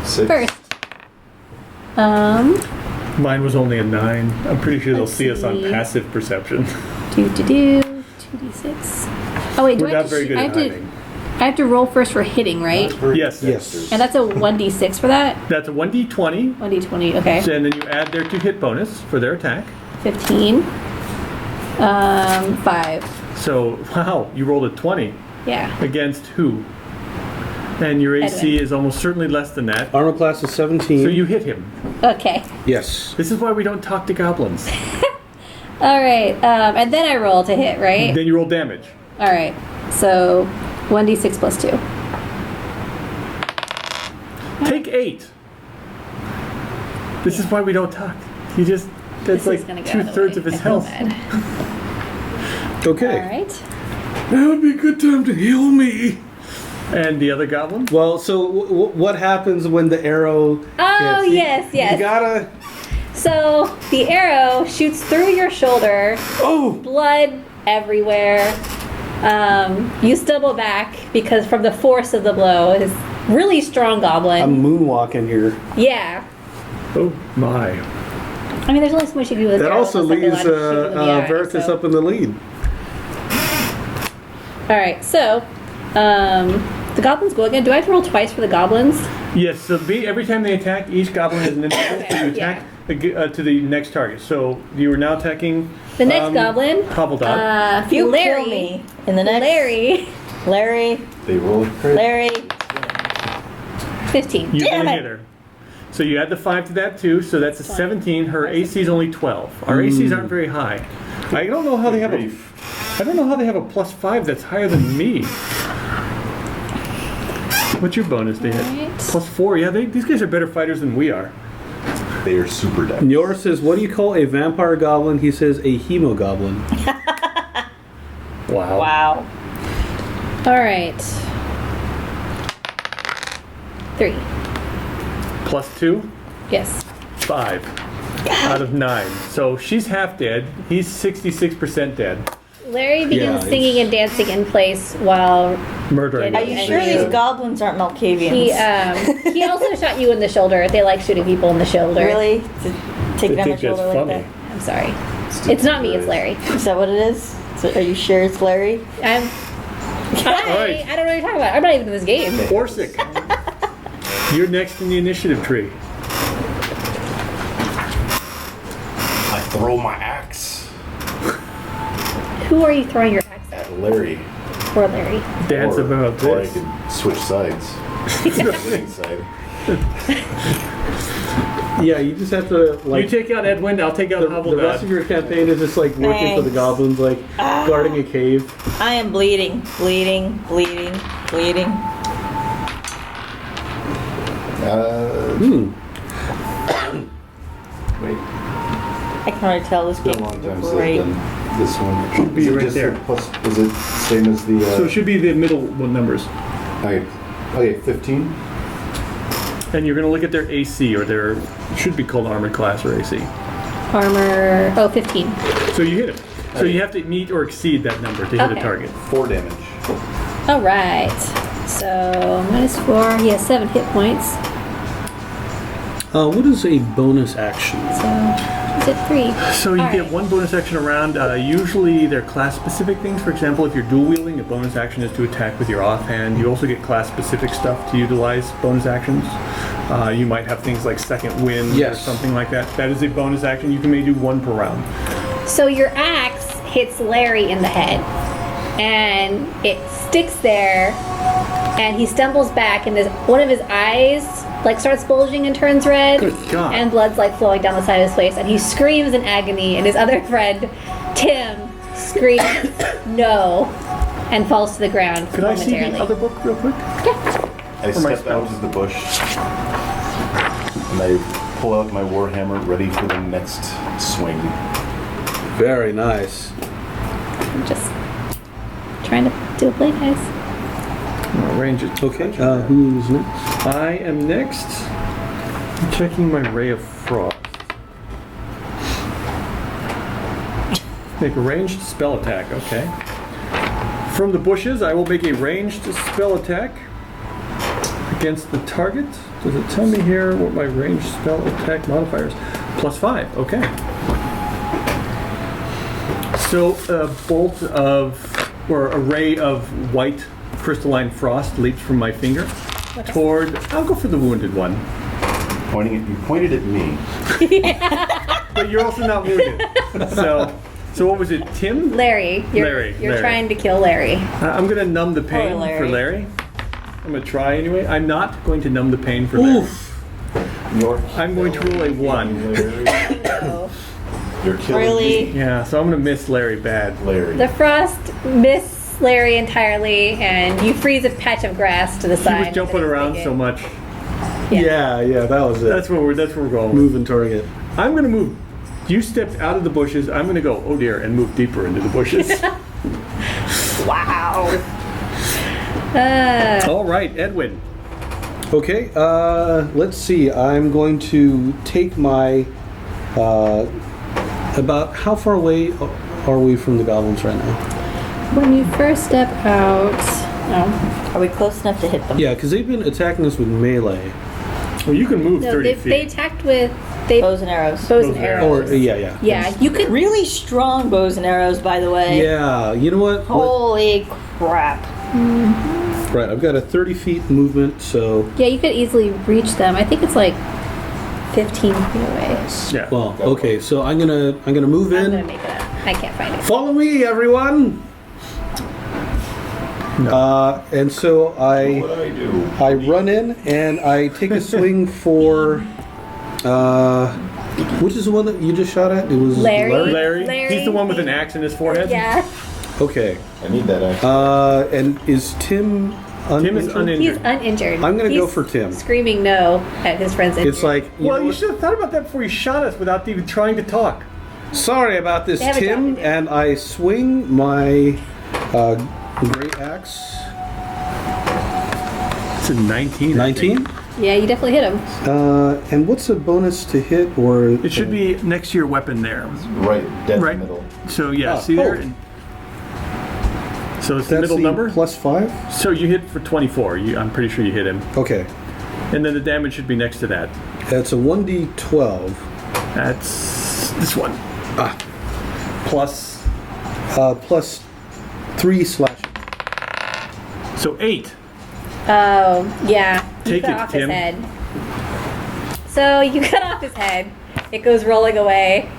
Speaker 3: 6.
Speaker 8: first.
Speaker 1: Mine was only a 9. I'm pretty sure they'll
Speaker 8: Let's
Speaker 1: see us on
Speaker 8: see.
Speaker 1: passive perception.
Speaker 8: 2d6. Oh wait, do
Speaker 1: We're
Speaker 8: I
Speaker 1: not
Speaker 8: have to
Speaker 1: very
Speaker 8: shoot-
Speaker 1: good
Speaker 8: I
Speaker 1: at
Speaker 8: have to
Speaker 1: hiding.
Speaker 8: I have to roll first for hitting, right?
Speaker 1: Yes.
Speaker 7: Yes.
Speaker 8: And that's a 1d6 for that?
Speaker 1: That's a 1d20.
Speaker 8: 1d20, okay.
Speaker 1: And then you add their 2 hit bonus for their attack.
Speaker 8: 15. 5.
Speaker 1: So, wow, you rolled a 20.
Speaker 8: Yeah.
Speaker 1: Against who? And your AC
Speaker 8: Edwin.
Speaker 1: is almost certainly less than that.
Speaker 7: Armor class is 17.
Speaker 1: So you hit him.
Speaker 8: Okay.
Speaker 7: Yes.
Speaker 1: This is why we don't talk to goblins.
Speaker 8: Alright, and then I roll to hit, right?
Speaker 1: Then you roll damage.
Speaker 8: Alright, so 1d6 plus 2.
Speaker 1: Take 8. This is why we don't talk. You just, that's
Speaker 8: This is
Speaker 1: like
Speaker 8: gonna go out of the
Speaker 1: 2/3
Speaker 8: way.
Speaker 1: of his
Speaker 8: I feel
Speaker 1: health.
Speaker 8: bad.
Speaker 7: Okay.
Speaker 8: Alright.
Speaker 7: That would be a good time to heal me.
Speaker 1: And the other goblin?
Speaker 7: Well, so what happens when the arrow
Speaker 8: Oh,
Speaker 7: hits?
Speaker 8: yes, yes.
Speaker 7: You gotta...
Speaker 8: So, the arrow shoots through your shoulder,
Speaker 7: Oh!
Speaker 8: blood everywhere. You stumble back because from the force of the blow, this really strong goblin.
Speaker 7: I'm moonwalking here.
Speaker 8: Yeah.
Speaker 1: Oh my.
Speaker 8: I mean, there's only so much you can do with
Speaker 7: That
Speaker 8: arrows,
Speaker 7: also
Speaker 8: unless, like,
Speaker 7: leaves
Speaker 8: they're allowed to shoot in the eye,
Speaker 7: Veritas
Speaker 8: so.
Speaker 7: up in the lead.
Speaker 8: Alright, so, the goblins go again. Do I have to roll twice for the goblins?
Speaker 1: Yes, so every time they attack, each goblin has an initiative to attack to the next target. So you are now attacking
Speaker 8: The next goblin,
Speaker 1: Hobbledot.
Speaker 9: You
Speaker 8: Larry.
Speaker 9: kill me in the next.
Speaker 8: Larry,
Speaker 3: They roll a crit.
Speaker 9: Larry.
Speaker 8: 15.
Speaker 1: You're
Speaker 9: Damn
Speaker 1: gonna
Speaker 9: it.
Speaker 1: hit her. So you add the 5 to that too, so that's a 17. Her AC is only 12. Our ACs aren't very high. I don't know how they have a +5 that's higher than me. What's your bonus to hit?
Speaker 8: Alright.
Speaker 1: +4. Yeah, these guys are better fighters than we are.
Speaker 3: They are super dex.
Speaker 7: Nyor says, what do you call a vampire goblin? He says a hemogoblin.
Speaker 1: Wow.
Speaker 9: Wow.
Speaker 8: Alright. 3.
Speaker 1: +2.
Speaker 8: Yes.
Speaker 1: 5 out of 9. So she's half dead. He's 66% dead.
Speaker 8: Larry begins
Speaker 7: Yeah,
Speaker 8: singing and dancing in place while
Speaker 1: Murdering.
Speaker 9: Are
Speaker 1: them.
Speaker 9: you sure these goblins aren't Malkavians?
Speaker 8: he also shot you in the shoulder. They like shooting people in the shoulder.
Speaker 9: Really? To take
Speaker 1: I
Speaker 9: down the
Speaker 1: think that's
Speaker 9: shoulder like
Speaker 1: funny.
Speaker 9: that?
Speaker 8: I'm sorry. It's not me, it's Larry.
Speaker 9: Is that what it is? So are you sure it's Larry?
Speaker 8: I'm
Speaker 1: Alright.
Speaker 8: I don't know what you're talking about. I'm not even in this game.
Speaker 1: Orsic. You're next in the initiative tree.
Speaker 3: I throw my axe
Speaker 8: Who are you throwing your axe at?
Speaker 3: at Larry.
Speaker 8: Poor Larry.
Speaker 1: Dance about
Speaker 3: Or I
Speaker 1: this.
Speaker 3: could switch sides. Winning side.
Speaker 7: Yeah, you just have to, like...
Speaker 1: You take out Edwin, I'll take out
Speaker 7: the rest of
Speaker 1: Hobbledot.
Speaker 7: your campaign is just like working for the
Speaker 9: Thanks.
Speaker 7: goblins, like guarding a cave.
Speaker 9: I am bleeding. Bleeding. Wait. I can already tell this
Speaker 3: It's been
Speaker 9: game
Speaker 3: a long time
Speaker 9: is
Speaker 3: since
Speaker 9: great.
Speaker 3: I've done this one.
Speaker 1: Should be
Speaker 3: Is it
Speaker 1: right
Speaker 3: just
Speaker 1: there.
Speaker 3: a plus? Is it same as the?
Speaker 1: So it should be the middle numbers.
Speaker 3: Okay, 15.
Speaker 1: And you're going to look at their AC, or their, it should be called armor class or AC.
Speaker 8: Armor, 15.
Speaker 1: So you hit him. So you have to meet or exceed that number to hit a
Speaker 8: Okay.
Speaker 1: target.
Speaker 3: 4 damage.
Speaker 8: Alright. So, -4. He has 7 hit points.
Speaker 7: What is a bonus action?
Speaker 8: So, keeps it free.
Speaker 1: So you
Speaker 8: All
Speaker 1: get
Speaker 8: right.
Speaker 1: one bonus action around. Usually they're class-specific things. For example, if you're dual wielding, a bonus action is to attack with your offhand. You also get class-specific stuff to utilize bonus actions. You might have things like second wind or
Speaker 7: Yes.
Speaker 1: something like that. That is a bonus action. You can maybe do one per round.
Speaker 8: So your axe hits Larry in the head, and it sticks there, and he stumbles back, and one of his eyes like starts bulging and turns red,
Speaker 1: Good God.
Speaker 8: and blood's like flowing down the side of his face, and he screams in agony, and his other friend, Tim, screams no, and falls to the ground
Speaker 1: Could I see
Speaker 8: momentarily.
Speaker 1: the other book real quick?
Speaker 3: I
Speaker 1: For my
Speaker 3: step out
Speaker 1: spells.
Speaker 3: of the bush and I pull out my warhammer, ready for the next swing.
Speaker 7: Very nice.
Speaker 8: I'm just trying to do a play, guys.
Speaker 1: Range it.
Speaker 7: Okay, who's next?
Speaker 1: I am next. I'm checking my Ray of Frost. Make a ranged spell attack, okay. From the bushes, I will make a ranged spell attack against the target. Does it tell me here what my ranged spell attack modifier is? +5, okay. So a bolt of, or a ray of white crystalline frost leaps from my finger toward, I'll go for the wounded one.
Speaker 3: You pointed at me.
Speaker 1: But you're also not wounded. So what was it, Tim?
Speaker 8: Larry, you're
Speaker 1: Larry.
Speaker 8: trying to kill Larry.
Speaker 1: I'm going to numb the pain
Speaker 9: Poor
Speaker 1: for
Speaker 9: Larry.
Speaker 1: Larry. I'm going to try anyway. I'm not going to numb the pain for Larry. I'm going to roll a 1.
Speaker 3: You're killing
Speaker 9: Really?
Speaker 3: me,
Speaker 1: Yeah, so I'm going to miss Larry bad.
Speaker 3: Larry.
Speaker 8: The frost miss Larry entirely, and you freeze a patch of grass to the
Speaker 1: He
Speaker 8: side.
Speaker 1: was jumping around so much.
Speaker 7: Yeah, that was it.
Speaker 1: That's what we're going with.
Speaker 7: Moving target.
Speaker 1: I'm going to move. You stepped out of the bushes. I'm going to go, oh dear, and move deeper into the bushes.
Speaker 8: Wow.
Speaker 1: All right, Edwin.
Speaker 7: Okay, let's see. I'm going to take my. About how far away are we from the goblins right now?
Speaker 8: When you first step out,
Speaker 9: Are we close enough to hit them?
Speaker 7: Yeah, because they've been attacking us with melee.
Speaker 1: Well, you can move
Speaker 8: no,
Speaker 1: 30
Speaker 8: they
Speaker 1: feet.
Speaker 8: attacked with
Speaker 9: Bows and arrows.
Speaker 8: bows and
Speaker 1: Bows and
Speaker 8: arrows.
Speaker 7: Or yeah.
Speaker 8: Yeah, you could.
Speaker 9: Really strong bows and arrows, by the way.
Speaker 7: Yeah, you know what?
Speaker 9: Holy crap.
Speaker 7: Right, I've got a 30 feet movement, so
Speaker 8: Yeah, you could easily reach them. I think it's like 15 feet away.
Speaker 1: Yeah.
Speaker 7: well, okay. So I'm gonna move
Speaker 8: I'm
Speaker 7: in.
Speaker 8: gonna make it up. I can't find it.
Speaker 7: Follow me, everyone. And so
Speaker 3: What do I do?
Speaker 7: I run in and I take a swing for. Which is the one that you just shot at? It was
Speaker 8: Larry.
Speaker 1: Larry. He's the one with an axe in his forehead.
Speaker 8: Yeah,
Speaker 7: Okay.
Speaker 3: I need that action.
Speaker 7: And is Tim
Speaker 1: Tim is
Speaker 7: uninjured?
Speaker 8: he's
Speaker 1: uninjured.
Speaker 8: uninjured.
Speaker 7: I'm gonna go
Speaker 8: He's
Speaker 7: for Tim.
Speaker 8: Screaming no at his friend's injury.
Speaker 7: It's like
Speaker 1: Well,
Speaker 7: know
Speaker 1: you
Speaker 7: what?
Speaker 1: should have thought about that before you shot us without even trying to talk.
Speaker 7: Sorry about this,
Speaker 8: They have a job
Speaker 7: Tim.
Speaker 8: to do.
Speaker 7: And I swing my great axe.
Speaker 1: It's a 19. I think.
Speaker 7: 19.
Speaker 8: Yeah, you definitely hit him.
Speaker 7: And what's a bonus to hit or?
Speaker 1: It should be next to your weapon there.
Speaker 3: Right, dead
Speaker 1: Right.
Speaker 3: in the middle.
Speaker 1: So yeah,
Speaker 7: Ah,
Speaker 1: see there?
Speaker 7: oh.
Speaker 1: So it's the
Speaker 7: That's
Speaker 1: middle number?
Speaker 7: +5.
Speaker 1: So you hit for 24. I'm pretty sure you hit him.
Speaker 7: Okay,
Speaker 1: And then the damage should be next to that.
Speaker 7: that's a 1d12
Speaker 1: That's this one.
Speaker 7: Ah.
Speaker 1: Plus,
Speaker 7: plus 3 slashing.
Speaker 1: so 8.
Speaker 8: Oh, yeah. You
Speaker 1: Take
Speaker 8: cut
Speaker 1: it,
Speaker 8: off
Speaker 1: Tim.
Speaker 8: his head. So you cut off his head. It goes rolling away.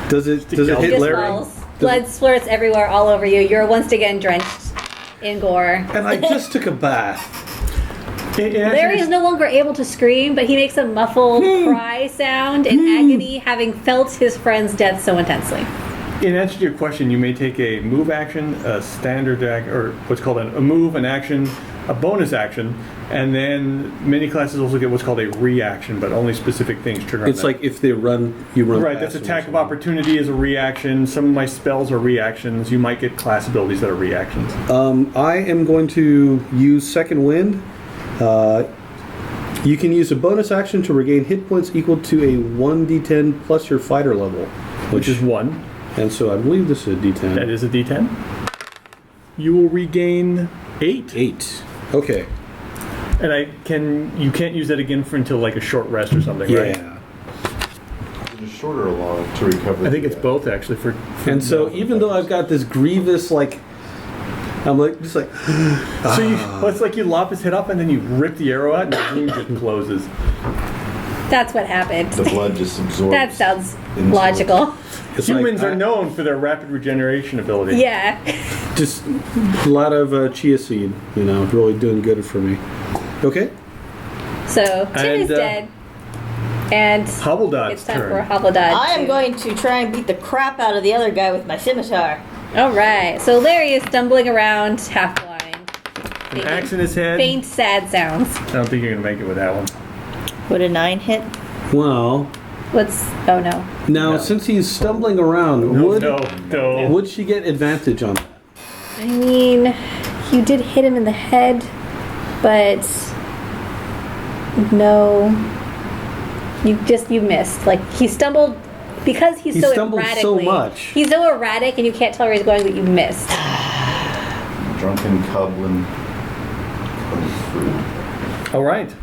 Speaker 7: Does it
Speaker 1: He
Speaker 7: hit
Speaker 8: Just
Speaker 7: Larry?
Speaker 8: falls. Blood splurts everywhere, all over you. You're once again drenched in gore.
Speaker 7: And I just took a bath.
Speaker 8: Larry is no longer able to scream, but he makes a muffled cry sound in agony, having felt his friend's death so intensely.
Speaker 1: In answer to your question, you may take a move action, a standard action, or what's called a move, an action, a bonus action, and then many classes also get what's called a reaction, but only specific things trigger on
Speaker 7: It's
Speaker 1: that.
Speaker 7: like if they run, you run.
Speaker 1: Right,
Speaker 7: past
Speaker 1: that's
Speaker 7: them or
Speaker 1: attack of
Speaker 7: something.
Speaker 1: opportunity is a reaction. Some of my spells are reactions. You might get class abilities that are reactions.
Speaker 7: I am going to use Second Wind. You can use a bonus action to regain hit points equal to a 1d10 plus your fighter level,
Speaker 1: Which is 1.
Speaker 7: and so I believe this is a d10.
Speaker 1: That is a d10. You will regain 8.
Speaker 7: 8. Okay.
Speaker 1: And you can't use that again for until like a short rest or something, right?
Speaker 7: Yeah.
Speaker 3: Just short or long to recover?
Speaker 1: I think it's both actually.
Speaker 7: And so even though I've got this grievous I'm like just like
Speaker 1: So well, it's like you lop his head off and then you rip the arrow out and the wound just closes.
Speaker 8: That's what happened.
Speaker 3: The blood just absorbs.
Speaker 8: That sounds
Speaker 3: into
Speaker 8: logical.
Speaker 7: it's
Speaker 1: Humans
Speaker 7: like,
Speaker 1: are known for their rapid regeneration ability.
Speaker 8: Yeah.
Speaker 7: just a lot of chia seed, really doing good for me. Okay.
Speaker 8: So Tim is dead. And
Speaker 1: Hobbledod's
Speaker 8: it's time
Speaker 1: turn.
Speaker 8: for Hobbledod.
Speaker 9: I am going to try and beat the crap out of the other guy with my scimitar.
Speaker 8: Alright. So Larry is stumbling around half blind.
Speaker 1: An axe in his head.
Speaker 8: Faint sad sounds.
Speaker 1: I don't think you're gonna make it with that one.
Speaker 9: Would a 9 hit?
Speaker 7: Well,
Speaker 8: Oh no.
Speaker 7: now since he's stumbling around,
Speaker 1: No,
Speaker 7: would
Speaker 1: no.
Speaker 7: would she get advantage on that?
Speaker 8: I mean, you did hit him in the head, but no. You missed. Like, he stumbled because he's
Speaker 7: He
Speaker 8: so
Speaker 7: stumbled so
Speaker 8: erratically.
Speaker 7: much.
Speaker 8: He's so erratic and you can't tell where he's going, but you missed.
Speaker 3: Drunken Coblin.
Speaker 1: All right.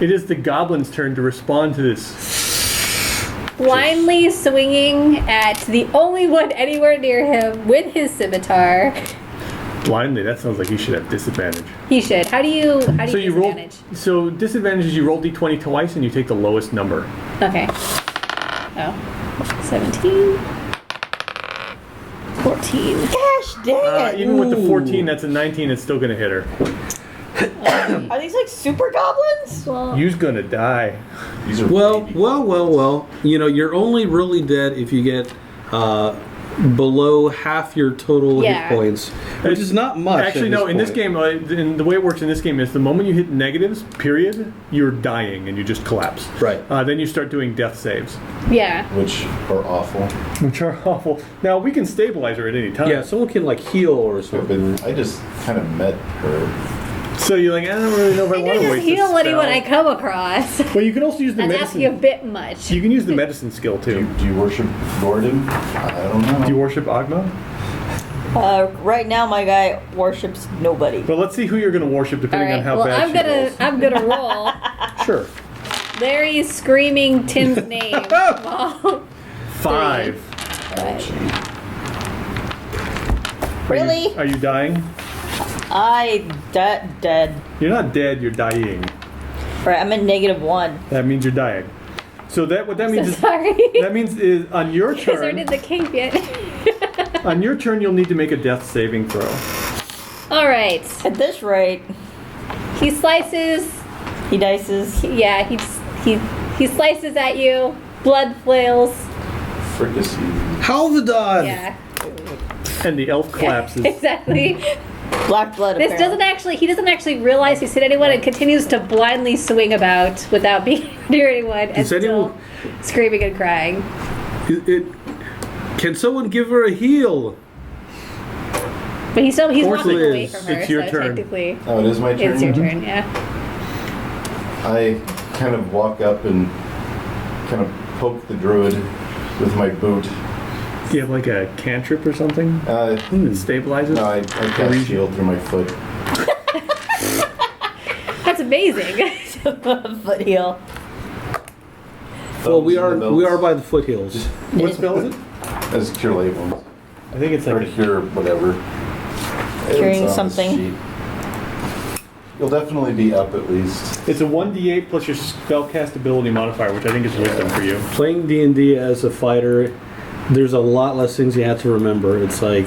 Speaker 1: It is the goblin's turn to respond to this.
Speaker 8: Blindly swinging at the only one anywhere near him with his scimitar.
Speaker 1: Blindly, that sounds like you should have disadvantage.
Speaker 8: He should. How do you
Speaker 1: So you roll.
Speaker 8: disadvantage?
Speaker 1: So disadvantage is you roll d20 twice and you take the lowest number.
Speaker 8: Okay. Oh. 17. 14.
Speaker 9: Gosh dang it!
Speaker 1: Even with the 14, that's a 19. It's still gonna hit her.
Speaker 9: Are these like super goblins?
Speaker 8: Well,
Speaker 1: You's gonna die.
Speaker 3: These are
Speaker 7: Well,
Speaker 3: baby.
Speaker 7: well. You're only really dead if you get below half your total
Speaker 8: Yeah.
Speaker 7: hit points, which is not much.
Speaker 1: Actually, no. In this game, and the way it works in this game is the moment you hit negatives, period, you're dying and you just collapse.
Speaker 7: Right.
Speaker 1: Then you start doing death saves,
Speaker 8: yeah.
Speaker 3: Which are awful.
Speaker 1: which are awful. Now we can stabilize her at any time.
Speaker 7: Yeah, someone can heal or something.
Speaker 3: But I just kind of met her.
Speaker 1: So you're like, I don't really know if I
Speaker 8: I
Speaker 1: want
Speaker 8: don't
Speaker 1: to
Speaker 8: just
Speaker 1: waste
Speaker 8: heal
Speaker 1: this
Speaker 8: anyone I
Speaker 1: spell.
Speaker 8: come across.
Speaker 1: Well, you can also use the
Speaker 8: That's
Speaker 1: medicine.
Speaker 8: asking a bit much.
Speaker 1: You can use the medicine skill
Speaker 3: Do
Speaker 1: too.
Speaker 3: you worship Gordon? I don't know.
Speaker 1: Do you worship Agma?
Speaker 9: Right now, my guy worships nobody.
Speaker 1: Well, let's see who you're going to worship depending on how
Speaker 8: well,
Speaker 1: bad
Speaker 8: I'm gonna roll.
Speaker 1: Sure.
Speaker 8: Larry's screaming Tim's name. While
Speaker 1: 5.
Speaker 9: Really?
Speaker 1: Are you dying?
Speaker 9: Dead.
Speaker 1: You're not dead. You're dying.
Speaker 9: Right, I'm at -1.
Speaker 1: That means you're dying. So what that means is
Speaker 8: sorry.
Speaker 1: that means is on your
Speaker 8: You guys aren't
Speaker 1: turn.
Speaker 8: in the cave yet.
Speaker 1: On your turn, you'll need to make a death saving throw.
Speaker 8: All right.
Speaker 9: At this rate,
Speaker 8: He slices.
Speaker 9: he dices.
Speaker 8: Yeah, he slices at you. Blood flails.
Speaker 3: Fricassee.
Speaker 7: Halvadon!
Speaker 8: Yeah,
Speaker 1: And the elf collapses.
Speaker 8: exactly.
Speaker 9: Black blood.
Speaker 8: He doesn't actually realize he's hit anyone and continues to blindly swing about without being near anyone and
Speaker 7: Does
Speaker 8: still
Speaker 7: anyone-
Speaker 8: screaming and crying.
Speaker 7: Can someone give her a heal?
Speaker 8: But he's
Speaker 7: course
Speaker 8: walking
Speaker 7: it
Speaker 8: away
Speaker 7: is.
Speaker 8: from her,
Speaker 1: It's your
Speaker 8: so
Speaker 1: turn.
Speaker 8: technically
Speaker 3: Oh, it is my turn?
Speaker 8: it's your turn, yeah.
Speaker 3: I kind of walk up and kind of poke the druid with my boot.
Speaker 1: Do you have like a cantrip or something that stabilizes?
Speaker 3: No, I cast shield through my foot.
Speaker 8: That's amazing.
Speaker 9: Foot heal.
Speaker 7: Well, we
Speaker 3: Thumbs in the
Speaker 7: are
Speaker 3: belts.
Speaker 7: by the foothills.
Speaker 1: What spell is it?
Speaker 3: As cure lay wounds.
Speaker 1: I think it's
Speaker 3: Or
Speaker 1: like
Speaker 3: cure whatever.
Speaker 9: Curing
Speaker 3: It's on this
Speaker 9: something.
Speaker 3: sheet. You'll definitely be up at least.
Speaker 1: it's a 1d8 plus your spellcast ability modifier, which I think is wisdom for you.
Speaker 7: Playing D&D as a fighter, there's a lot less things you have to remember. It's like,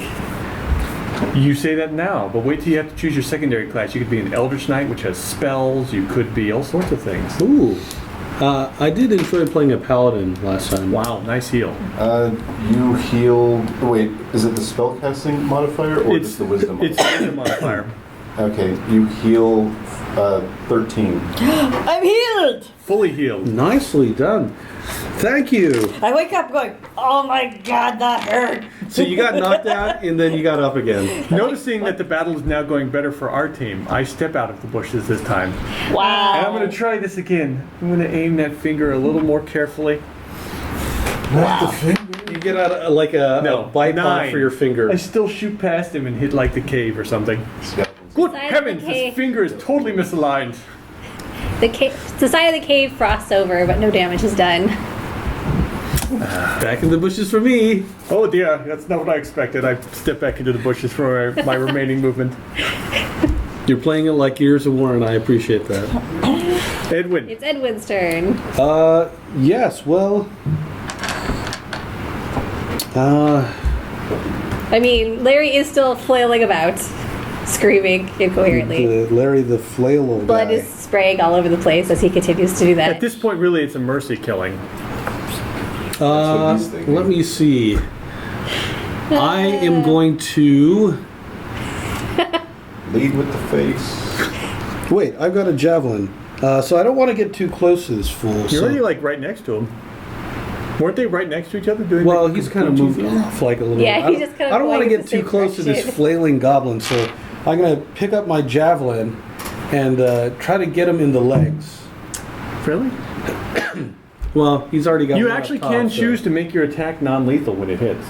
Speaker 1: You say that now, but wait till you have to choose your secondary class. You could be an Eldritch Knight, which has spells. You could be all sorts of things.
Speaker 7: ooh. I did enjoy playing a paladin last time.
Speaker 1: Wow, nice heal.
Speaker 3: You heal. Wait, is it the spellcasting modifier or just the wisdom?
Speaker 1: It's
Speaker 3: modifier?
Speaker 1: a wisdom modifier.
Speaker 3: Okay, you heal 13.
Speaker 9: I'm healed.
Speaker 1: Fully healed.
Speaker 7: Nicely done. Thank you.
Speaker 9: I wake up going, oh my god, that hurt.
Speaker 7: So you got knocked out and then you got up again.
Speaker 1: Noticing that the battle is now going better for our team, I step out of the bushes this time.
Speaker 9: Wow.
Speaker 1: And I'm going to try this again. I'm going to aim that finger a little more carefully.
Speaker 7: You get out like a bipod
Speaker 1: 9.
Speaker 7: for your finger.
Speaker 1: I still shoot past him and hit like the cave or something. Good
Speaker 8: Side of
Speaker 1: heavens,
Speaker 8: the cave.
Speaker 1: this finger is totally misaligned.
Speaker 8: The side of the cave frosts over, but no damage is done.
Speaker 7: Back in the bushes for me.
Speaker 1: Oh dear, that's not what I expected. I stepped back into the bushes for my remaining movement.
Speaker 7: You're playing it like Gears of War, and I appreciate that.
Speaker 1: Edwin.
Speaker 5: It's Edwin's turn.
Speaker 7: Yes, well...
Speaker 5: I mean, Larry is still flailing about, screaming incoherently.
Speaker 7: Larry the flail
Speaker 5: Blood
Speaker 7: guy.
Speaker 5: is spraying all over the place as he continues to do that.
Speaker 1: At this point, really, it's a mercy killing.
Speaker 3: what he's thinking.
Speaker 7: Let me see. I am going to...
Speaker 3: Lead with the face.
Speaker 7: Wait, I've got a javelin. So I don't want to get too close to this fool.
Speaker 1: You're
Speaker 7: so-
Speaker 1: already like right next to him. Weren't they right next to each other doing?
Speaker 7: Well,
Speaker 1: the
Speaker 7: he's kind of moved off like a little
Speaker 5: Yeah,
Speaker 7: bit.
Speaker 5: he's just kind of
Speaker 7: I don't want to
Speaker 5: going in
Speaker 7: get
Speaker 5: the
Speaker 7: too
Speaker 5: same
Speaker 7: close to this
Speaker 5: direction.
Speaker 7: flailing goblin, so I'm going to pick up my javelin and try to get him in the legs.
Speaker 1: Really?
Speaker 7: Well, he's already got
Speaker 1: You
Speaker 7: one up
Speaker 1: actually
Speaker 7: top,
Speaker 1: can
Speaker 7: so-
Speaker 1: choose to make your attack non-lethal when it hits.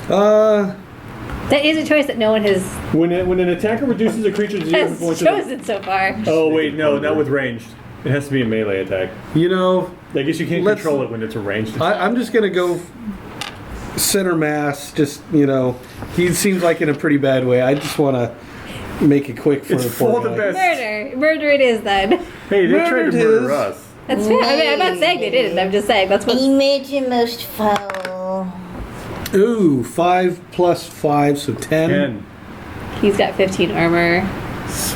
Speaker 5: That is a choice that no one has
Speaker 1: When an attacker reduces a creature's zero hit points.
Speaker 5: chosen so far.
Speaker 1: Oh wait, no, not with ranged. It has to be a melee attack.
Speaker 7: You know,
Speaker 1: I guess you can't
Speaker 7: Let's-
Speaker 1: control it when it's a ranged.
Speaker 7: I'm just going to go center mass. Just, you know, he seems like in a pretty bad way. I just want to make it quick for
Speaker 1: It's
Speaker 7: the poor
Speaker 1: for the
Speaker 7: guy.
Speaker 1: best.
Speaker 5: Murder it is then.
Speaker 1: Hey, they tried
Speaker 7: Murdered
Speaker 1: to murder
Speaker 7: his-
Speaker 1: us.
Speaker 5: That's fair. I mean, I'm not saying they didn't. I'm just saying that's what.
Speaker 9: Imagine most foul.
Speaker 7: Ooh, 5 plus 5, so 10.
Speaker 1: 10.
Speaker 5: He's got 15 armor.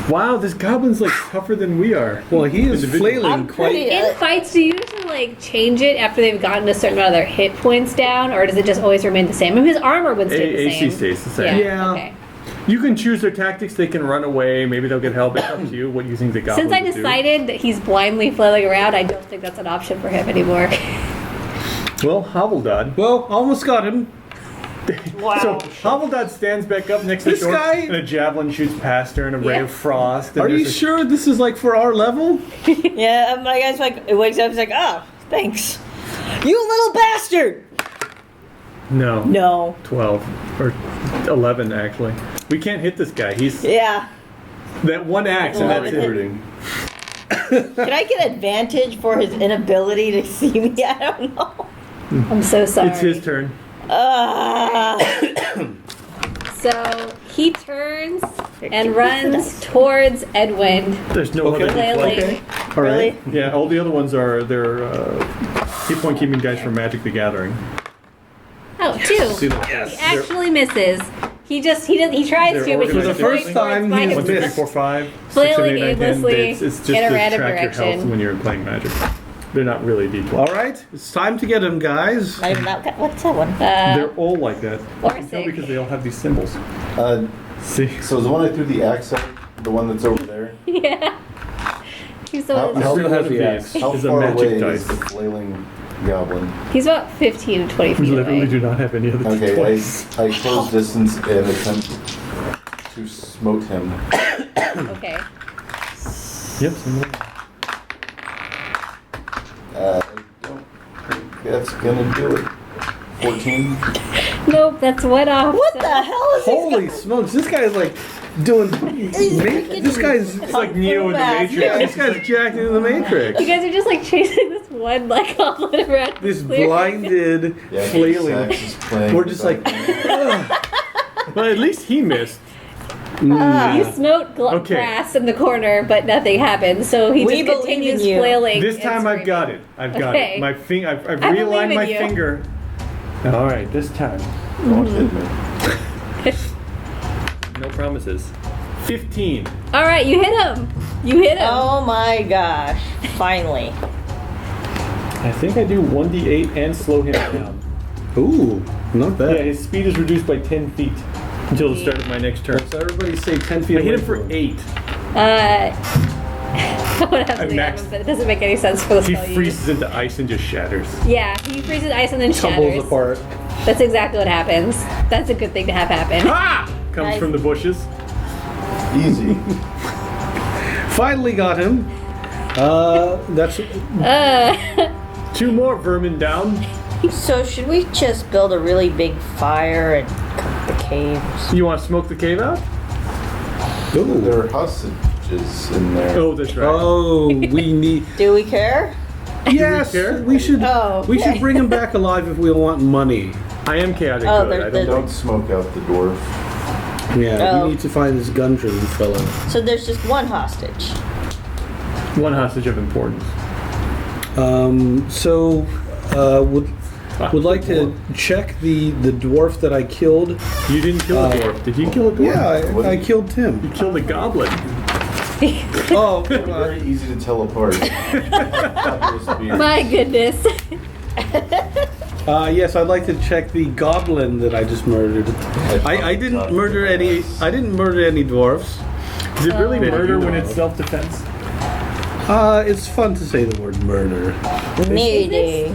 Speaker 1: Wow, this goblin's like tougher than we are.
Speaker 7: Well, he is
Speaker 1: Individually.
Speaker 7: flailing
Speaker 9: I'm
Speaker 7: quite...
Speaker 9: pretty-
Speaker 5: In fights, do you usually like change it after they've gotten a certain amount of their hit points down, or does it just always remain the same? I mean, his armor would stay the
Speaker 1: AC
Speaker 5: same.
Speaker 1: stays the same.
Speaker 7: Yeah.
Speaker 5: Okay.
Speaker 1: You can choose their tactics. They can run away. Maybe they'll get help. It's up to you what you think the goblin
Speaker 5: Since I
Speaker 1: would do.
Speaker 5: decided that he's blindly flailing around, I don't think that's an option for him anymore.
Speaker 1: Well, Hobbledod.
Speaker 7: Well, almost got him.
Speaker 1: So Hobbledod stands back up next to
Speaker 7: This
Speaker 1: Short,
Speaker 7: guy-
Speaker 1: and a javelin shoots past her, and a ray
Speaker 5: Yeah.
Speaker 1: of frost. And
Speaker 7: Are you
Speaker 1: there's a-
Speaker 7: sure this is like for our level?
Speaker 9: Yeah, my guy's like, it wakes up, he's like, oh, thanks. You little bastard!
Speaker 1: No.
Speaker 9: No.
Speaker 1: 12 or 11 actually. We can't hit this guy. He's
Speaker 9: Yeah.
Speaker 1: that one axe, and that's it.
Speaker 3: Recruiting.
Speaker 9: Can I get advantage for his inability to see me? I don't know.
Speaker 5: I'm so sorry.
Speaker 1: It's his turn.
Speaker 5: So he turns and runs towards Edwin,
Speaker 1: There's no
Speaker 7: Okay.
Speaker 1: other
Speaker 5: flailing.
Speaker 1: okay.
Speaker 7: All right.
Speaker 1: Yeah, all the other ones are they're hit point keeping guys from Magic the Gathering.
Speaker 5: Oh, two.
Speaker 1: Yes.
Speaker 5: He actually misses. He tries to, but
Speaker 1: For
Speaker 5: he's
Speaker 1: the
Speaker 7: first
Speaker 5: going
Speaker 7: time,
Speaker 5: towards
Speaker 7: he's
Speaker 1: One,
Speaker 5: my-
Speaker 1: two, three,
Speaker 7: missed.
Speaker 1: 4, 5, 6, 7,
Speaker 5: Flailing
Speaker 1: 8, 9, 10.
Speaker 5: aimlessly
Speaker 1: It's just
Speaker 5: in a
Speaker 1: to
Speaker 5: random
Speaker 1: track your health
Speaker 5: direction.
Speaker 1: when you're playing Magic. They're not really D12.
Speaker 7: All right. It's time to get him, guys.
Speaker 9: Not even that. What's that one?
Speaker 1: They're all like that.
Speaker 5: Or
Speaker 1: You can tell
Speaker 5: sick.
Speaker 1: because they all have these symbols.
Speaker 3: Uh,
Speaker 1: See?
Speaker 3: so is the one I threw the axe at, the one that's over there?
Speaker 5: Yeah. He's the one
Speaker 3: How-
Speaker 5: that's-
Speaker 1: Every
Speaker 7: has
Speaker 1: one of
Speaker 7: the
Speaker 1: these
Speaker 7: axe?
Speaker 3: How
Speaker 1: is a
Speaker 3: far
Speaker 1: magic
Speaker 3: away is
Speaker 1: dice.
Speaker 3: the flailing goblin?
Speaker 5: he's about 15 to 20
Speaker 1: We
Speaker 5: feet
Speaker 1: literally
Speaker 5: away.
Speaker 1: do not have any other
Speaker 3: Okay,
Speaker 1: D12s.
Speaker 3: I close distance and attempt to smote him.
Speaker 5: Okay.
Speaker 1: Yep. some-
Speaker 3: I don't think that's gonna do it. 14.
Speaker 5: Nope, that's one off.
Speaker 9: What
Speaker 5: so-
Speaker 9: the hell is this?
Speaker 7: Holy smokes! This guy's like doing. This guy's.
Speaker 1: It's like Neo in the
Speaker 9: fast.
Speaker 1: Matrix.
Speaker 7: This guy's jacked into the Matrix.
Speaker 5: You guys are just like chasing this one like goblin around.
Speaker 7: This
Speaker 5: clear.
Speaker 7: blinded
Speaker 3: Yeah,
Speaker 7: flailing.
Speaker 3: Sax is playing.
Speaker 7: We're just like.
Speaker 1: Well, at least he missed.
Speaker 5: You smote
Speaker 1: Okay.
Speaker 5: grass in the corner, but nothing happened. So he
Speaker 9: We
Speaker 5: just
Speaker 9: believe
Speaker 5: continues
Speaker 9: in you.
Speaker 5: flailing.
Speaker 1: This
Speaker 5: and
Speaker 1: time I've
Speaker 5: screaming.
Speaker 1: got it. I've got
Speaker 5: Okay.
Speaker 1: it. I've
Speaker 5: I
Speaker 1: realigned
Speaker 5: believe
Speaker 1: my
Speaker 5: in you.
Speaker 1: finger. All right, this time.
Speaker 3: Don't hit me.
Speaker 1: No promises. 15.
Speaker 5: All right, you hit him. You hit him.
Speaker 9: Oh my gosh. Finally.
Speaker 1: I think I do 1d8 and slow him down.
Speaker 7: Ooh, not bad.
Speaker 1: Yeah, his speed is reduced by 10 feet until the start of my next turn.
Speaker 7: So everybody say 10 feet
Speaker 1: I hit
Speaker 7: away
Speaker 1: him for
Speaker 7: from
Speaker 1: 8.
Speaker 5: What happens
Speaker 1: maxed.
Speaker 5: but it doesn't make any sense for the
Speaker 1: He
Speaker 5: spell you
Speaker 1: freezes into ice and just shatters.
Speaker 5: use. Yeah, he freezes ice and then
Speaker 7: Tumbles
Speaker 5: shatters.
Speaker 7: apart.
Speaker 5: That's exactly what happens. That's a good thing to have happen.
Speaker 1: Ah! Comes
Speaker 5: Nice.
Speaker 1: from the bushes.
Speaker 3: Easy.
Speaker 7: Finally got him. That's
Speaker 1: 2 more vermin down.
Speaker 9: So should we just build a really big fire and cook the caves?
Speaker 1: You want to smoke the cave out?
Speaker 3: There are hostages in there.
Speaker 1: Oh, that's right.
Speaker 7: Oh, we need.
Speaker 9: Do we care?
Speaker 4: Yes,
Speaker 1: care?
Speaker 4: we should.
Speaker 9: Oh,
Speaker 4: We should
Speaker 9: okay.
Speaker 4: bring him back alive if we want money.
Speaker 1: I am chaotic
Speaker 9: Oh,
Speaker 1: good.
Speaker 9: they're-
Speaker 1: I don't
Speaker 3: Don't smoke out the dwarf.
Speaker 4: Yeah,
Speaker 9: Oh.
Speaker 4: we need to find this gun-driven fellow.
Speaker 9: So there's just one hostage.
Speaker 1: one hostage of importance.
Speaker 4: Would like to check the dwarf that I killed.
Speaker 1: You didn't kill a dwarf. Did you kill a dwarf?
Speaker 4: Yeah, I killed Tim.
Speaker 1: You killed a goblin.
Speaker 4: Oh,
Speaker 3: Very easy to tell apart.
Speaker 8: My goodness.
Speaker 4: yes, I'd like to check the goblin that I just murdered. I didn't murder any. I didn't murder any dwarfs.
Speaker 1: Is it really
Speaker 4: Oh.
Speaker 1: murder when it's self-defense?
Speaker 4: It's fun to say the word murder.
Speaker 9: Mayday.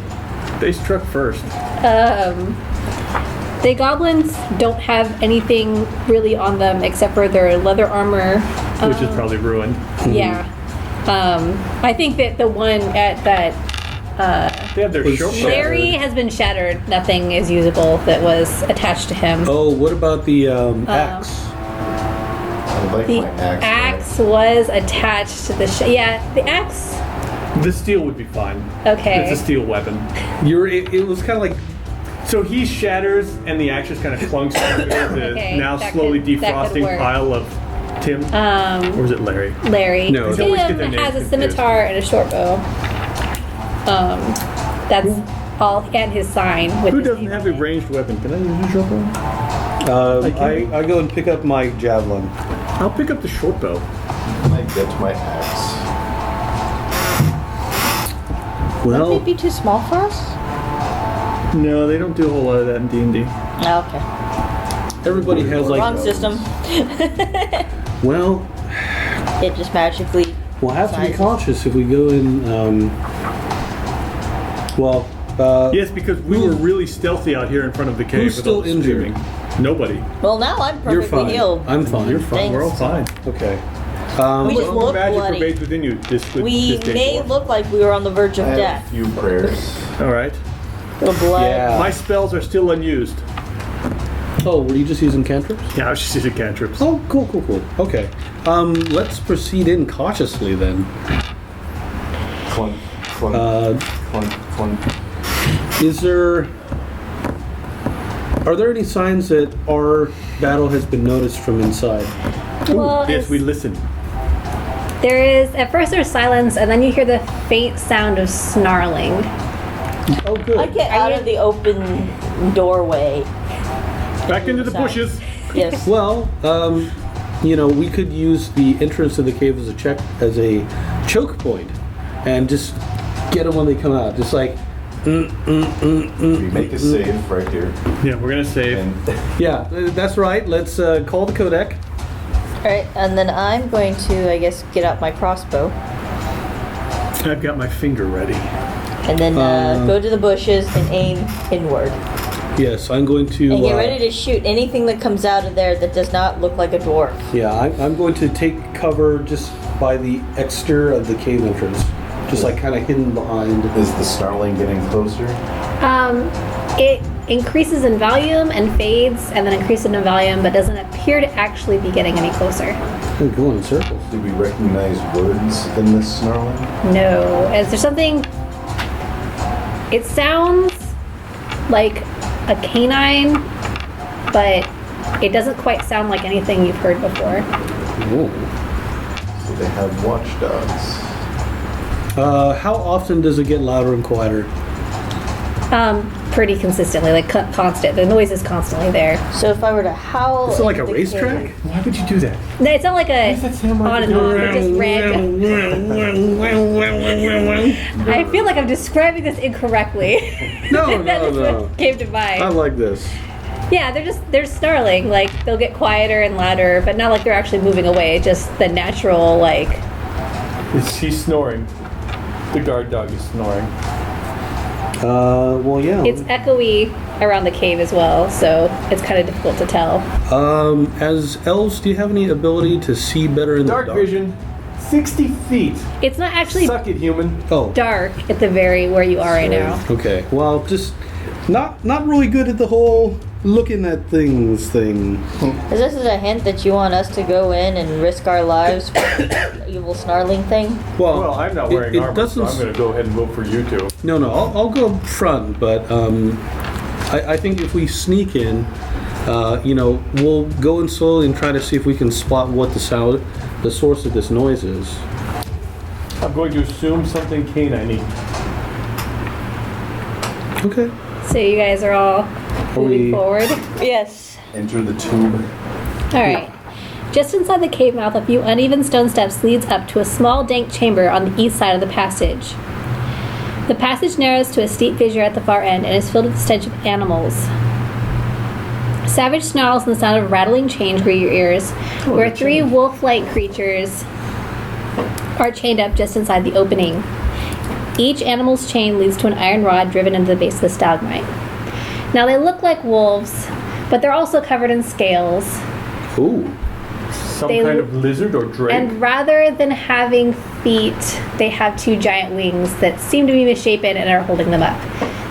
Speaker 1: They struck first.
Speaker 8: The goblins don't have anything really on them except for their leather armor.
Speaker 1: Which is probably ruined.
Speaker 8: Yeah. I think that the one at that
Speaker 1: They have their
Speaker 4: Was
Speaker 1: short
Speaker 4: shattered.
Speaker 8: Larry has been shattered. Nothing is usable that was attached to him.
Speaker 4: Oh, what about the axe?
Speaker 3: I like
Speaker 8: The
Speaker 3: my axe.
Speaker 8: axe was attached to the yeah, the axe.
Speaker 1: The steel would be fine.
Speaker 8: Okay.
Speaker 1: It's a steel weapon.
Speaker 4: It was kind of like.
Speaker 1: So he shatters, and the axe just kind of clunks over the
Speaker 8: Okay,
Speaker 1: now
Speaker 8: that
Speaker 1: slowly
Speaker 8: could
Speaker 1: defrosting
Speaker 8: work.
Speaker 1: pile of Tim. Or is it Larry?
Speaker 8: Larry.
Speaker 4: No,
Speaker 1: they always get
Speaker 8: Tim
Speaker 1: their names
Speaker 8: has a
Speaker 1: confused.
Speaker 8: scimitar and a short bow. That's all, and his sign. With
Speaker 1: Who
Speaker 8: his
Speaker 1: doesn't
Speaker 8: name
Speaker 1: have
Speaker 8: on
Speaker 1: a
Speaker 8: it.
Speaker 1: ranged weapon? Can I use a short bow?
Speaker 4: I go and pick up my javelin.
Speaker 1: I'll pick up the short bow.
Speaker 3: I get my axe.
Speaker 9: Wouldn't
Speaker 4: Well,
Speaker 9: it be too small for us?
Speaker 1: No, they don't do a whole lot of that in D&D.
Speaker 9: Oh, okay.
Speaker 4: everybody has like.
Speaker 9: Wrong system.
Speaker 4: Well,
Speaker 9: It just magically.
Speaker 4: we'll have to be
Speaker 9: Sizes.
Speaker 4: cautious if we go in.
Speaker 1: Yes, because we were really stealthy out here in front of the cave.
Speaker 4: Who's
Speaker 1: with
Speaker 4: still
Speaker 1: all the
Speaker 4: injured?
Speaker 1: screaming. Nobody.
Speaker 9: Well, now I'm
Speaker 4: You're
Speaker 9: perfectly
Speaker 4: fine.
Speaker 9: healed.
Speaker 4: I'm fine.
Speaker 1: You're fine. We're all fine.
Speaker 4: Okay.
Speaker 9: We
Speaker 1: How
Speaker 9: just
Speaker 1: much more
Speaker 9: look
Speaker 1: magic
Speaker 9: bloody.
Speaker 1: remains within you this
Speaker 9: We
Speaker 1: this day
Speaker 9: may
Speaker 1: dwarf?
Speaker 9: look like we were on the verge of
Speaker 3: I have a
Speaker 9: death.
Speaker 3: few prayers.
Speaker 1: All right.
Speaker 9: The blood.
Speaker 4: Yeah.
Speaker 1: My spells are still unused.
Speaker 4: Oh, were you just using cantrips?
Speaker 1: Yeah, I was just using cantrips.
Speaker 4: Oh, cool. Okay. Let's proceed in cautiously then.
Speaker 3: Clunk, clunk, clunk, clunk.
Speaker 4: Are there any signs that our battle has been noticed from inside?
Speaker 8: Well,
Speaker 1: Yes,
Speaker 8: it's-
Speaker 1: we listen.
Speaker 8: there is, at first there's silence, and then you hear the faint sound of snarling.
Speaker 4: Oh, good.
Speaker 9: I get out of the open doorway.
Speaker 1: Back into the
Speaker 9: Sorry.
Speaker 1: bushes.
Speaker 9: Yes.
Speaker 4: Well, we could use the entrance to the cave as a choke point, and just get them when they come out. Just like,
Speaker 3: We make a save right here.
Speaker 1: Yeah, we're gonna save.
Speaker 3: And
Speaker 4: yeah, that's right. Let's call the codec.
Speaker 9: Alright, and then I'm going to, I guess, get out my crossbow.
Speaker 1: I've got my finger ready.
Speaker 9: And then go to the bushes and aim inward.
Speaker 4: Yes, I'm going to.
Speaker 9: And get ready to shoot anything that comes out of there that does not look like a dwarf.
Speaker 4: Yeah, I'm going to take cover just by the exterior of the cave entrance, just like kind of hidden behind.
Speaker 3: is the snarling getting closer?
Speaker 8: It increases in volume and fades, and then increases in volume, but doesn't appear to actually be getting any closer.
Speaker 4: I'm going in circles.
Speaker 3: Do we recognize words in this snarling?
Speaker 8: No. Is there something? It sounds like a canine, but it doesn't quite sound like anything you've heard before.
Speaker 4: Ooh.
Speaker 3: So they have watchdogs.
Speaker 4: How often does it get louder and quieter?
Speaker 8: Pretty consistently, like constant. The noise is constantly there.
Speaker 9: So if I were to howl.
Speaker 4: Is it like a
Speaker 9: into the
Speaker 4: racetrack?
Speaker 9: cave-
Speaker 1: Why would you do that?
Speaker 8: No, it's not like a
Speaker 1: Does that sound like
Speaker 8: on and off. It just random. I feel like I'm describing this incorrectly.
Speaker 4: No,
Speaker 8: That
Speaker 4: no,
Speaker 8: is
Speaker 4: no.
Speaker 8: what came to mind.
Speaker 4: I like this.
Speaker 8: Yeah, they're snarling. Like they'll get quieter and louder, but not like they're actually moving away. Just the natural like.
Speaker 1: He's snoring. The guard dog is snoring.
Speaker 4: Well, yeah.
Speaker 8: It's echoey around the cave as well, so it's kind of difficult to tell.
Speaker 4: As elves, do you have any ability to see better in
Speaker 1: Dark
Speaker 4: the dark?
Speaker 1: vision, 60 feet.
Speaker 8: It's not actually
Speaker 1: Suck it, human.
Speaker 4: Oh,
Speaker 8: dark at the very where you are right now.
Speaker 4: okay. Well, just not really good at the whole looking at things thing.
Speaker 9: Is this a hint that you want us to go in and risk our lives for the evil snarling thing?
Speaker 1: Well, I'm not wearing
Speaker 4: it
Speaker 1: armor,
Speaker 4: doesn't
Speaker 1: so I'm going to go ahead and vote for you two.
Speaker 4: No, I'll go up front, but I think if we sneak in, we'll go in slowly and try to see if we can spot what the source of this noise is.
Speaker 1: I'm going to assume something canine-y.
Speaker 4: Okay.
Speaker 8: So you guys are all moving forward.
Speaker 9: Yes.
Speaker 3: Enter the tube.
Speaker 8: All right. Just inside the cave mouth, a few uneven stone steps leads up to a small dank chamber on the east side of the passage. The passage narrows to a steep fissure at the far end and is filled with the stench of animals. Savage snarls and the sound of rattling chains greet your ears, where three wolf-like creatures are chained up just inside the opening. Each animal's chain leads to an iron rod driven into the base of the stalagmite. Now they look like wolves, but they're also covered in scales.
Speaker 4: Ooh.
Speaker 1: Some kind of lizard or drake.
Speaker 8: And rather than having feet, they have two giant wings that seem to be misshapen and are holding them up.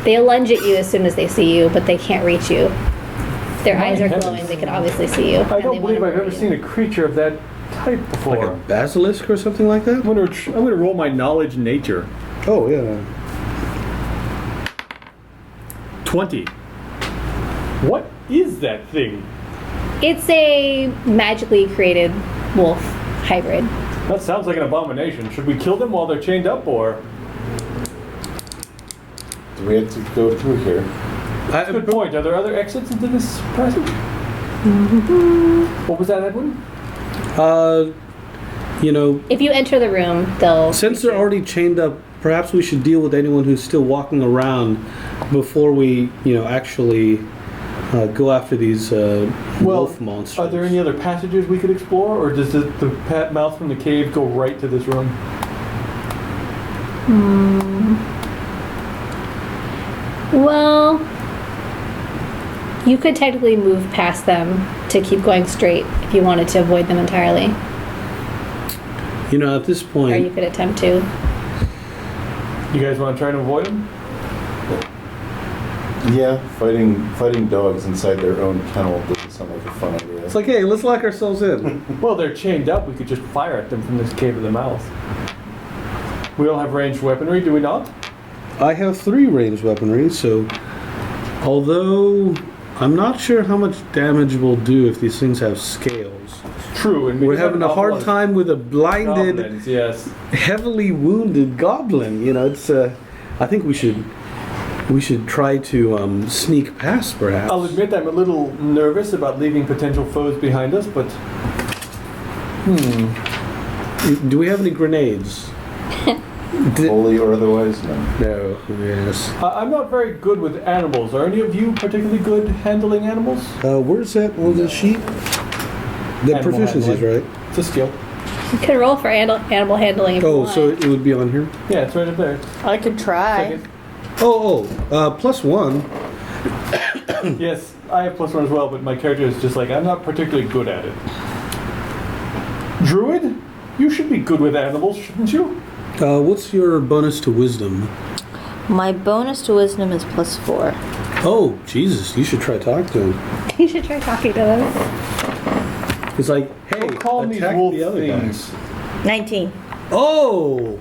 Speaker 8: They lunge at you as soon as they see you, but they can't reach you. Their eyes are glowing. They can obviously see you.
Speaker 1: I don't believe I've ever seen a creature of that type before.
Speaker 4: Like a basilisk or something like that?
Speaker 1: I'm going to roll my knowledge nature.
Speaker 4: Oh, yeah.
Speaker 1: 20. What is that thing?
Speaker 8: It's a magically created wolf hybrid.
Speaker 1: That sounds like an abomination. Should we kill them while they're chained up, or?
Speaker 3: Do we have to go through here?
Speaker 1: That's a good point. Are there other exits into this passage? What was that, Edwin?
Speaker 8: If you enter the room, they'll...
Speaker 4: Since they're already chained up, perhaps we should deal with anyone who's still walking around before we, actually go after these wolf monsters.
Speaker 1: Are there any other passages we could explore, or does the mouth from the cave go right to this room?
Speaker 8: Well, you could technically move past them to keep going straight if you wanted to avoid them entirely.
Speaker 4: At this point...
Speaker 8: Or you could attempt to.
Speaker 1: You guys want to try to avoid them?
Speaker 3: Yeah, fighting dogs inside their own kennel doesn't sound like a fun idea.
Speaker 4: It's like, hey, let's lock ourselves in.
Speaker 1: Well, they're chained up. We could just fire at them from this cave of the mouth. We all have ranged weaponry, do we not?
Speaker 4: I have 3 ranged weaponry, so... Although, I'm not sure how much damage we'll do if these things have scales.
Speaker 1: True, and
Speaker 4: We're having a hard time with a blinded,
Speaker 1: goblins, yes.
Speaker 4: heavily wounded goblin. It's. I think we should try to sneak past, perhaps.
Speaker 1: I'll admit I'm a little nervous about leaving potential foes behind us, but...
Speaker 4: Do we have any grenades?
Speaker 3: Holy or otherwise? No.
Speaker 4: No. Yes.
Speaker 1: I'm not very good with animals. Are any of you particularly good handling animals?
Speaker 4: Where's that on the sheet? The
Speaker 1: Animal
Speaker 4: proficiencies,
Speaker 1: handling.
Speaker 4: right?
Speaker 1: It's a skill.
Speaker 8: You could roll for animal handling if you want.
Speaker 4: So it would be on here?
Speaker 1: Yeah, it's right up there.
Speaker 9: I could try.
Speaker 1: Second.
Speaker 4: +1.
Speaker 1: Yes, I have +1 as well, but my character is just like, I'm not particularly good at it. Druid? You should be good with animals, shouldn't you?
Speaker 4: What's your bonus to wisdom?
Speaker 9: My bonus to wisdom is +4.
Speaker 4: Oh, Jesus, you should try talking to him.
Speaker 8: You should try talking to them.
Speaker 4: It's like, hey,
Speaker 1: Don't call these
Speaker 4: attack
Speaker 1: wolf
Speaker 4: the other
Speaker 1: things.
Speaker 4: guys.
Speaker 9: 19.
Speaker 4: Oh!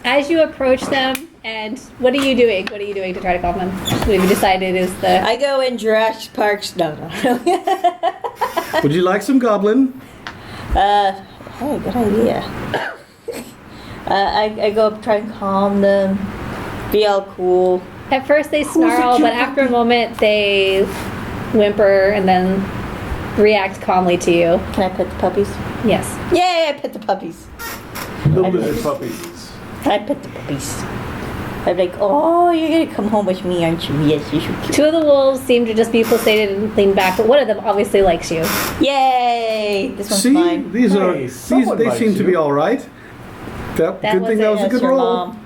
Speaker 8: As you approach them, and what are you doing? What are you doing to try to calm them? What have you decided is the...
Speaker 9: I go in Jurassic Park. No.
Speaker 4: Would you like some goblin?
Speaker 9: Hey, good idea. I go up, try and calm them, be all cool.
Speaker 8: At first they snarl, but after a moment they whimper and then react calmly to you.
Speaker 9: Can I pet the puppies?
Speaker 8: Yes.
Speaker 9: Yay, I pet the puppies.
Speaker 1: The lizard puppies.
Speaker 9: I pet the puppies. I'm like, oh, you're gonna come home with me, aren't you? Yes, you should.
Speaker 8: Two of the wolves seem to just be placated and lean back, but one of them obviously likes you.
Speaker 9: Yay! This one's
Speaker 4: See,
Speaker 9: fine.
Speaker 4: these
Speaker 1: Nice. Someone
Speaker 4: they
Speaker 1: likes
Speaker 4: seem to
Speaker 1: you.
Speaker 4: be all right. Good thing that was a
Speaker 9: That's
Speaker 4: good
Speaker 9: your
Speaker 4: roll.
Speaker 9: mom.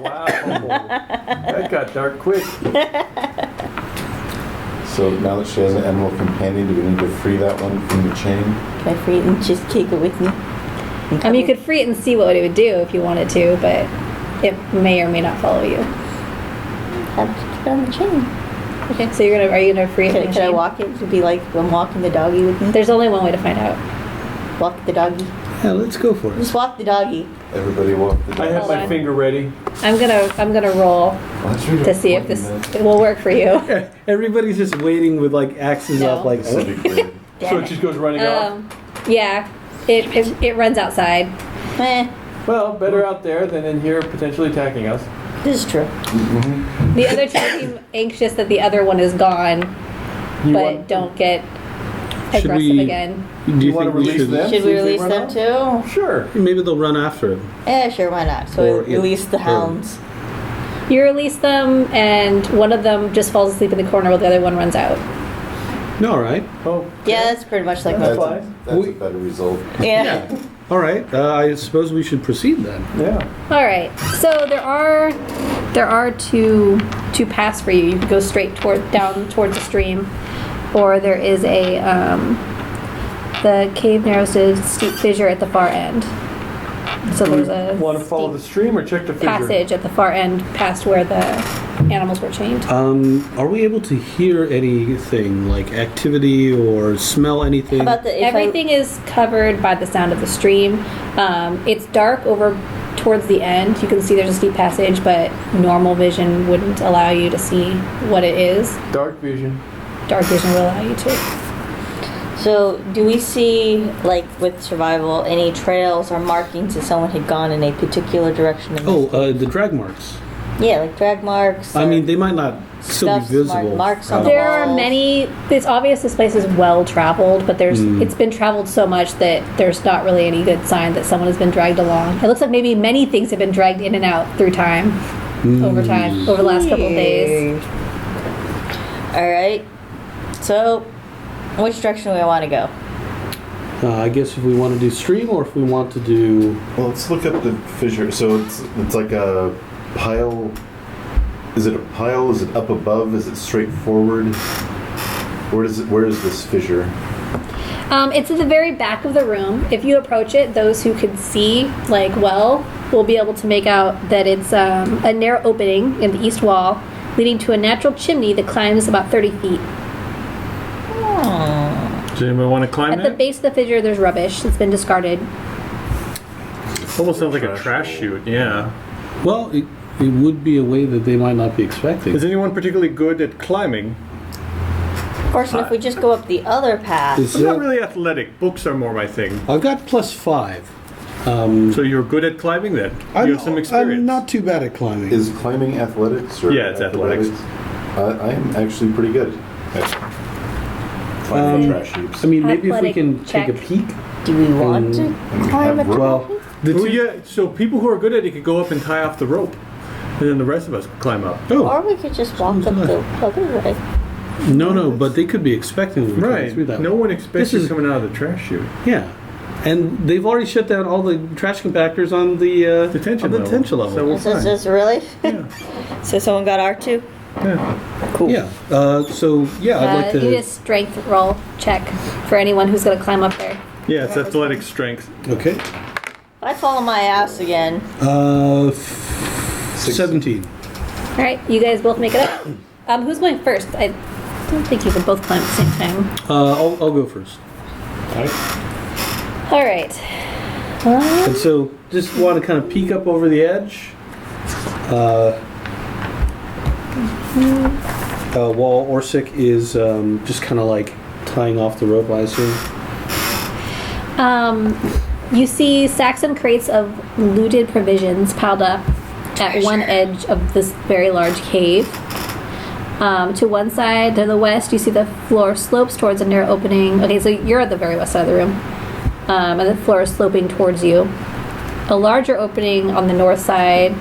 Speaker 1: Wow. That got dark quick.
Speaker 3: So now that she has an animal companion, do we need to free that one from the chain?
Speaker 9: Can I free it and just take it with me?
Speaker 8: I mean, you could free it and see what it would do if you wanted to, but it may or may not follow you.
Speaker 9: Have to keep it on the chain.
Speaker 8: Okay, so are you gonna free it?
Speaker 9: Can I walk it to be like I'm walking the doggy with me?
Speaker 8: There's only one way to find out.
Speaker 9: Walk the doggy.
Speaker 4: Yeah, let's go for it.
Speaker 9: Just walk the doggy.
Speaker 3: Everybody walk the
Speaker 1: I have
Speaker 8: Hold
Speaker 1: my
Speaker 8: on.
Speaker 1: finger ready.
Speaker 8: I'm gonna roll to see if this will work for you.
Speaker 4: Everybody's just waiting with like axes
Speaker 8: No.
Speaker 4: up, like.
Speaker 3: This will be great.
Speaker 1: So it just goes running off.
Speaker 8: Yeah, it runs outside.
Speaker 9: Eh,
Speaker 1: Well, better out there than in here potentially attacking us.
Speaker 9: this is true.
Speaker 8: The other two seem anxious that the other one is gone, but don't get
Speaker 4: Should
Speaker 8: aggressive
Speaker 4: we-
Speaker 8: again.
Speaker 4: Do
Speaker 1: You
Speaker 4: you
Speaker 1: wanna
Speaker 4: think we
Speaker 1: release
Speaker 4: should?
Speaker 1: them?
Speaker 9: Should
Speaker 1: See
Speaker 9: we
Speaker 1: if they
Speaker 9: release
Speaker 1: run
Speaker 9: them
Speaker 1: out?
Speaker 9: too?
Speaker 1: Sure.
Speaker 4: Maybe they'll run after him.
Speaker 9: Yeah, sure, why not? So
Speaker 4: Or
Speaker 9: we release the hounds.
Speaker 8: You release them, and one of them just falls asleep in the corner while the other one runs out.
Speaker 4: All right.
Speaker 1: Oh,
Speaker 9: Yeah, that's pretty much like
Speaker 1: That's
Speaker 9: what.
Speaker 1: fine.
Speaker 3: That's a better result.
Speaker 9: Yeah.
Speaker 4: All right. I suppose we should proceed then.
Speaker 1: Yeah.
Speaker 8: All right. So there are two paths for you. You can go straight down towards the stream, or there is the cave narrows to a steep fissure at the far end. So there's a
Speaker 1: Want to follow the
Speaker 8: steep
Speaker 1: stream or check the fissure?
Speaker 8: passage at the far end past where the animals were chained.
Speaker 4: Are we able to hear anything like activity or smell anything?
Speaker 9: How about the if
Speaker 8: Everything is covered by the sound of the stream. It's dark over towards the end. You can see there's a steep passage, but normal vision wouldn't allow you to see what it is.
Speaker 1: Dark vision.
Speaker 8: Dark vision will allow you to.
Speaker 9: So, do we see, like with survival, any trails or markings that someone had gone in a particular direction?
Speaker 4: The drag marks.
Speaker 9: Yeah, like drag marks.
Speaker 4: I
Speaker 9: or
Speaker 4: mean, they might not still be
Speaker 9: scuffs,
Speaker 4: visible.
Speaker 9: marks on the
Speaker 8: There are
Speaker 9: walls.
Speaker 8: many. It's obvious this place is well traveled, but it's been traveled so much that there's not really any good sign that someone has been dragged along. It looks like maybe many things have been dragged in and out through time, over the last couple of days.
Speaker 9: All right. So, which direction do we want to go?
Speaker 4: I guess if we want to do stream or if we want to do.
Speaker 3: Well, let's look up the fissure. So it's like a pile. Is it a pile? Is it up above? Is it straight forward? Where is this fissure?
Speaker 8: It's at the very back of the room. If you approach it, those who can see will be able to make out that it's a narrow opening in the east wall leading to a natural chimney that climbs about 30 feet.
Speaker 1: Does anybody want to climb
Speaker 8: At the
Speaker 1: that?
Speaker 8: base of the fissure, there's rubbish that's been discarded.
Speaker 1: Almost sounds like a trash chute, yeah.
Speaker 4: Well, it would be a way that they might not be expecting.
Speaker 1: Is anyone particularly good at climbing?
Speaker 9: Of course, and if we just go up the other path,
Speaker 4: Is
Speaker 1: I'm not
Speaker 4: that-
Speaker 1: really athletic. Books are more my thing.
Speaker 4: I've got +5.
Speaker 1: So you're good at climbing then? You have some experience.
Speaker 4: I'm not too bad at climbing.
Speaker 3: Is climbing athletics or
Speaker 1: Yeah, it's athletics.
Speaker 3: I am actually pretty good at climbing trash heaps.
Speaker 4: I mean, maybe if we
Speaker 8: Athletic
Speaker 4: can take a
Speaker 8: check.
Speaker 4: peek.
Speaker 9: do we want to climb a
Speaker 3: have rope.
Speaker 4: Well, the
Speaker 1: Oh
Speaker 4: two,
Speaker 1: yeah, so people who are good at it could go up and tie off the rope. And then the rest of us could climb up.
Speaker 9: Or
Speaker 4: oh,
Speaker 9: we could just walk up the other way.
Speaker 4: no, but they could be expecting we come
Speaker 1: Right.
Speaker 4: through that
Speaker 1: No
Speaker 4: way.
Speaker 1: one expects
Speaker 4: This
Speaker 1: you
Speaker 4: is-
Speaker 1: coming out of the trash chute.
Speaker 4: Yeah. And they've already shut down all the trash compactors on the
Speaker 1: Detention
Speaker 4: on the
Speaker 1: level.
Speaker 4: detention level.
Speaker 1: So we're
Speaker 9: Is this
Speaker 1: fine.
Speaker 9: just really?
Speaker 1: Yeah.
Speaker 9: So someone got R2?
Speaker 1: Yeah.
Speaker 9: Cool.
Speaker 4: yeah. So yeah, I'd like
Speaker 8: You need a
Speaker 4: to.
Speaker 8: strength roll check for anyone who's going to climb up there.
Speaker 1: Yeah, it's athletic strength.
Speaker 4: Okay.
Speaker 9: If I fall on my ass again,
Speaker 4: 17.
Speaker 8: All right, you guys both make it up. Who's going first? I don't think you can both climb at the same time.
Speaker 4: I'll go first.
Speaker 8: All right.
Speaker 4: And so, just want to kind of peek up over the edge. While Orsic is just kind of like tying off the rope, I assume.
Speaker 8: You see sacks and crates of looted provisions piled up at one edge of this very large cave. To one side, to the west, you see the floor slopes towards a narrow opening. Okay, so you're at the very west side of the room. And the floor is sloping towards you. A larger opening on the north side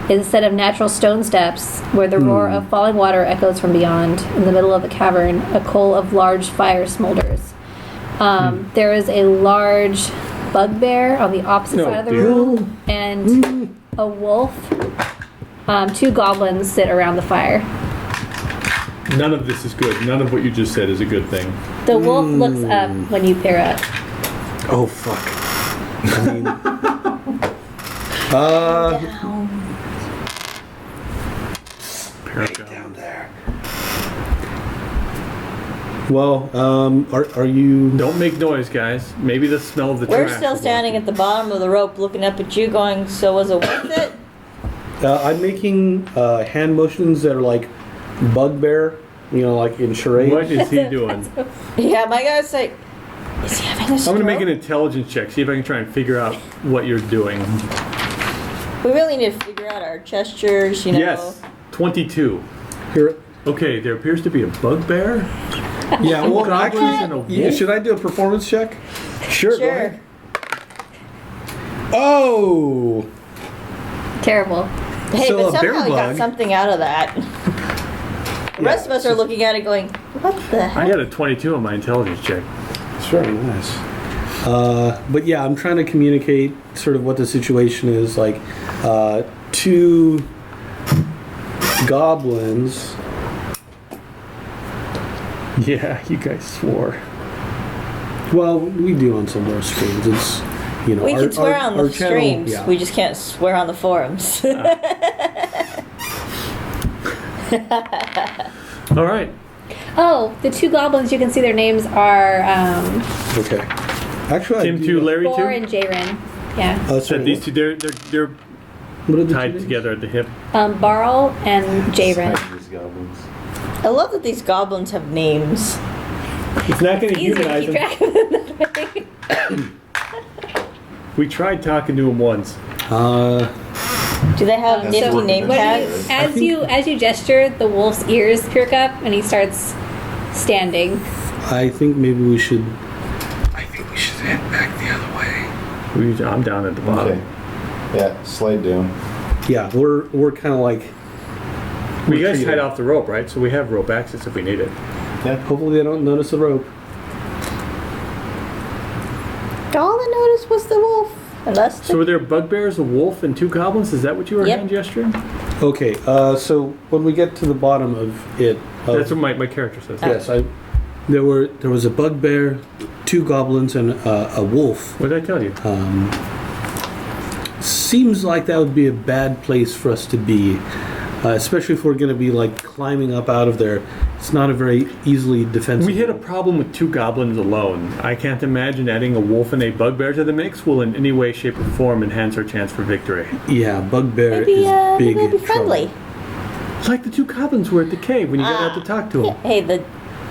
Speaker 8: is a set of natural stone steps where the roar of falling water echoes from beyond. In the middle of the cavern, a coal of large fire smolders. There is a large bugbear on the opposite
Speaker 1: Oh,
Speaker 8: side of the
Speaker 1: dear.
Speaker 8: room, and a wolf. Two goblins sit around the fire.
Speaker 1: None of this is good. None of what you just said is a good thing.
Speaker 8: The wolf looks up when you peer up.
Speaker 4: Oh fuck. I mean,
Speaker 1: Parent down
Speaker 4: there. Well, are you?
Speaker 1: Don't make noise, guys. Maybe the smell of the
Speaker 9: We're
Speaker 1: trash.
Speaker 9: still
Speaker 1: will
Speaker 9: standing at the bottom of the rope looking up at you going, so was it worth it?
Speaker 4: I'm making hand motions that are like bugbear, like in charades.
Speaker 1: What is he doing?
Speaker 9: Yeah, my guy's like, is he having a
Speaker 1: I'm
Speaker 9: stroke?
Speaker 1: gonna make an intelligence check. See if I can try and figure out what you're doing.
Speaker 9: We really need to figure out our gestures,
Speaker 1: Yes, 22.
Speaker 4: Here.
Speaker 1: Okay, there appears to be a bugbear.
Speaker 4: Yeah. Well,
Speaker 1: Goblins
Speaker 4: actually,
Speaker 1: and a wolf?
Speaker 4: yeah, should I do a performance check? Sure. Go
Speaker 9: Sure.
Speaker 4: ahead. Oh.
Speaker 8: Terrible.
Speaker 9: Hey,
Speaker 4: So
Speaker 9: but
Speaker 4: a bear
Speaker 9: somehow we got
Speaker 4: bug-
Speaker 9: something out of that. The rest of us are looking at it going, what the
Speaker 1: I
Speaker 9: heck?
Speaker 1: got a 22 on my intelligence check.
Speaker 4: It's very nice. But yeah, I'm trying to communicate sort of what the situation is. Like, two goblins.
Speaker 1: Yeah, you guys swore.
Speaker 4: Well, we do on some of our streams. It's,
Speaker 9: We can swear on the
Speaker 4: channel-
Speaker 9: streams.
Speaker 4: yeah.
Speaker 9: We just can't swear on the forums.
Speaker 1: All right.
Speaker 8: Oh, the two goblins, you can see their names are
Speaker 4: Okay. Actually,
Speaker 1: Tim 2, Larry
Speaker 8: Thor
Speaker 1: 2.
Speaker 8: and Jaren. Yeah.
Speaker 1: Said
Speaker 4: Sorry,
Speaker 1: these two, they're
Speaker 4: what are the
Speaker 1: tied
Speaker 4: two names?
Speaker 1: together at the hip.
Speaker 8: Barl and Jaren.
Speaker 3: These goblins.
Speaker 9: I love that these goblins have names.
Speaker 1: It's not going to
Speaker 8: Easy to
Speaker 1: humanize
Speaker 8: keep
Speaker 1: them.
Speaker 8: track of them that way.
Speaker 1: We tried talking to him once.
Speaker 9: Do they have
Speaker 3: That's
Speaker 9: nifty
Speaker 3: working.
Speaker 9: name
Speaker 8: What
Speaker 9: tags?
Speaker 8: do you, as you gesture, the wolf's ears perk up and he starts standing.
Speaker 4: I think maybe we should. I think we should head back the other way.
Speaker 1: I'm down at the bottom.
Speaker 3: Okay. Yeah, slide down.
Speaker 4: Yeah, we're kind of like.
Speaker 1: We guys
Speaker 4: retreating.
Speaker 1: tied off the rope, right? So we have rope access if we need it.
Speaker 3: Yeah.
Speaker 4: Hopefully they don't notice the rope.
Speaker 9: All I noticed was the wolf. Unless
Speaker 1: So were there bugbears, a wolf, and two goblins? Is that what you were
Speaker 9: Yep.
Speaker 1: hand gesturing?
Speaker 4: Okay, so when we get to the bottom of it,
Speaker 1: That's what my character says.
Speaker 4: yes, there was a bugbear, two goblins, and a wolf.
Speaker 1: What did I tell you?
Speaker 4: Seems like that would be a bad place for us to be, especially if we're going to be like climbing up out of there. It's not a very easily defensible.
Speaker 1: We had a problem with two goblins alone. I can't imagine adding a wolf and a bugbear to the mix will in any way, shape, or form enhance our chance for victory.
Speaker 4: Yeah, bugbear
Speaker 9: maybe
Speaker 4: is big
Speaker 9: they'll be
Speaker 4: trouble.
Speaker 9: friendly.
Speaker 1: Like the two goblins were at the cave when you got out to talk to them.
Speaker 9: Hey, the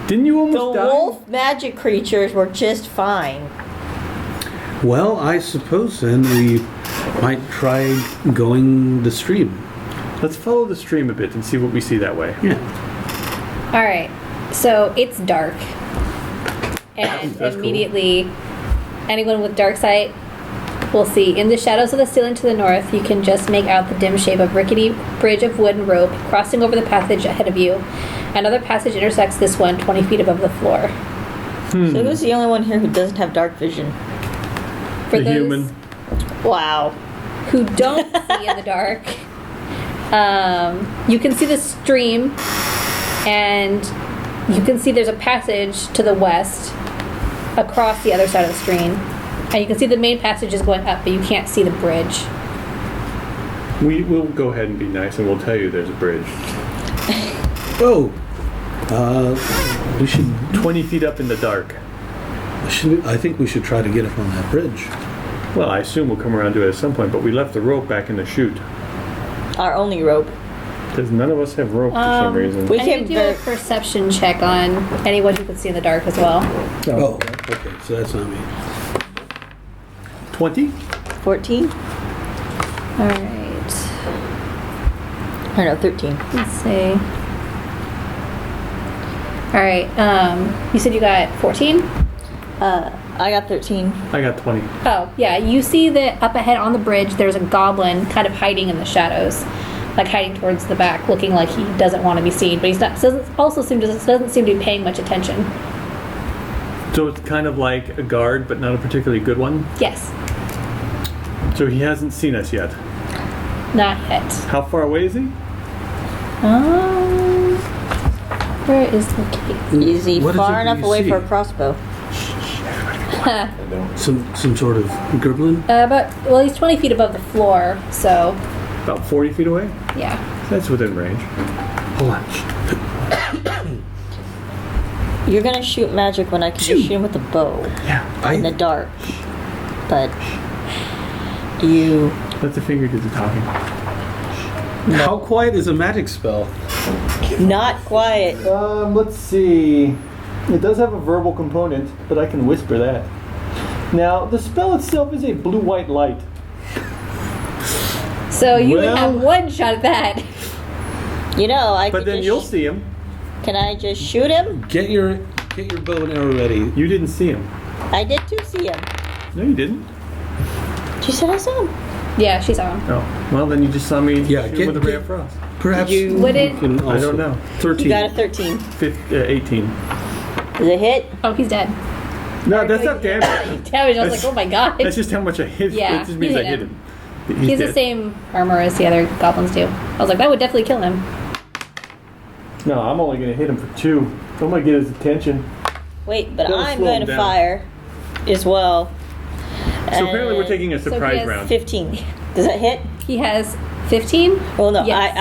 Speaker 1: Didn't you
Speaker 9: the
Speaker 1: almost die?
Speaker 9: wolf magic creatures were just fine.
Speaker 4: Well, I suppose then we might try going the stream.
Speaker 1: Let's follow the stream a bit and see what we see that way.
Speaker 4: Yeah.
Speaker 8: All right. So it's dark. And
Speaker 1: That's cool.
Speaker 8: immediately, anyone with dark sight will see in the shadows of the ceiling to the north, you can just make out the dim shape of rickety bridge of wood and rope crossing over the passage ahead of you. Another passage intersects this one 20 feet above the floor.
Speaker 9: So who's the only one here who doesn't have dark vision?
Speaker 8: For
Speaker 1: The
Speaker 8: those
Speaker 1: human.
Speaker 9: Wow.
Speaker 8: who don't see in the dark, you can see the stream, and you can see there's a passage to the west across the other side of the stream. And you can see the main passage is going up, but you can't see the bridge.
Speaker 1: We'll go ahead and be nice and we'll tell you there's a bridge.
Speaker 4: Oh, we should.
Speaker 1: 20 feet up in the dark.
Speaker 4: I think we should try to get up on that bridge.
Speaker 1: Well, I assume we'll come around to it at some point, but we left the rope back in the chute.
Speaker 9: Our only rope.
Speaker 1: Because none of us have rope for some reason.
Speaker 9: We
Speaker 8: I
Speaker 9: came
Speaker 8: can do a
Speaker 9: very,
Speaker 8: perception check on anyone who can see in the dark as well.
Speaker 4: Oh, okay, so that's not me.
Speaker 1: 20?
Speaker 9: 14?
Speaker 8: All right.
Speaker 9: Or no, 13.
Speaker 8: Let's see. All right. You said you got 14?
Speaker 9: I got 13.
Speaker 1: I got 20.
Speaker 8: Oh, yeah. You see that up ahead on the bridge, there's a goblin kind of hiding in the shadows, like hiding towards the back, looking like he doesn't want to be seen. But he's not. Doesn't seem to be paying much attention.
Speaker 1: So it's kind of like a guard, but not a particularly good one.
Speaker 8: Yes.
Speaker 1: So he hasn't seen us yet.
Speaker 8: Not yet.
Speaker 1: How far away is he?
Speaker 8: Where is the cave?
Speaker 9: Is he
Speaker 4: What is
Speaker 9: far
Speaker 4: it
Speaker 9: enough
Speaker 4: you
Speaker 9: away
Speaker 4: see?
Speaker 9: for a crossbow?
Speaker 3: I don't.
Speaker 4: Some sort of gremlin.
Speaker 8: Well, he's 20 feet above the floor, so
Speaker 1: About 40 feet away?
Speaker 8: yeah.
Speaker 1: That's within range.
Speaker 4: Hold on.
Speaker 9: You're gonna shoot magic when I can just shoot him with a bow in the dark. But you.
Speaker 1: Let the finger do the talking.
Speaker 4: How quiet is a magic spell?
Speaker 9: Not quiet.
Speaker 1: Let's see. It does have a verbal component, but I can whisper that. Now, the spell itself is a blue-white light.
Speaker 8: So you would
Speaker 1: Well-
Speaker 8: have one shot at that.
Speaker 9: You know, I
Speaker 1: But
Speaker 9: could
Speaker 1: then
Speaker 9: just
Speaker 1: you'll see him.
Speaker 9: Can I just shoot him?
Speaker 4: Get your bow and arrow ready.
Speaker 1: You didn't see him.
Speaker 9: I did too see him.
Speaker 1: No, you didn't.
Speaker 9: She said I saw him.
Speaker 8: Yeah, she saw him.
Speaker 1: Oh, well, then you just saw me
Speaker 4: Yeah,
Speaker 1: shoot
Speaker 4: get-
Speaker 1: with a ray
Speaker 4: get-
Speaker 1: of frost.
Speaker 4: Perhaps
Speaker 9: You-
Speaker 8: Would it-
Speaker 4: can also,
Speaker 1: I don't know.
Speaker 4: 13.
Speaker 9: You got a 13.
Speaker 1: 18.
Speaker 9: Is it hit?
Speaker 8: Oh, he's dead.
Speaker 1: No, that's not damage.
Speaker 8: Damage. I was like, oh my god.
Speaker 1: That's just how much I hit.
Speaker 8: Yeah,
Speaker 1: That just means
Speaker 8: you
Speaker 1: I
Speaker 8: hit
Speaker 1: hit
Speaker 8: him.
Speaker 1: him.
Speaker 8: He's the
Speaker 1: dead.
Speaker 8: same armor as the other goblins do. I was like, that would definitely kill him.
Speaker 1: No, I'm only going to hit him for 2. I'm going to get his attention.
Speaker 9: Wait, but
Speaker 1: That'll
Speaker 9: I'm
Speaker 1: slow
Speaker 9: going
Speaker 1: him
Speaker 9: to
Speaker 1: down.
Speaker 9: fire as well.
Speaker 1: So apparently we're taking a
Speaker 8: he
Speaker 1: surprise
Speaker 8: has
Speaker 1: round.
Speaker 9: 15. Does that hit?
Speaker 8: He has 15?
Speaker 9: Well, no,
Speaker 8: Yes.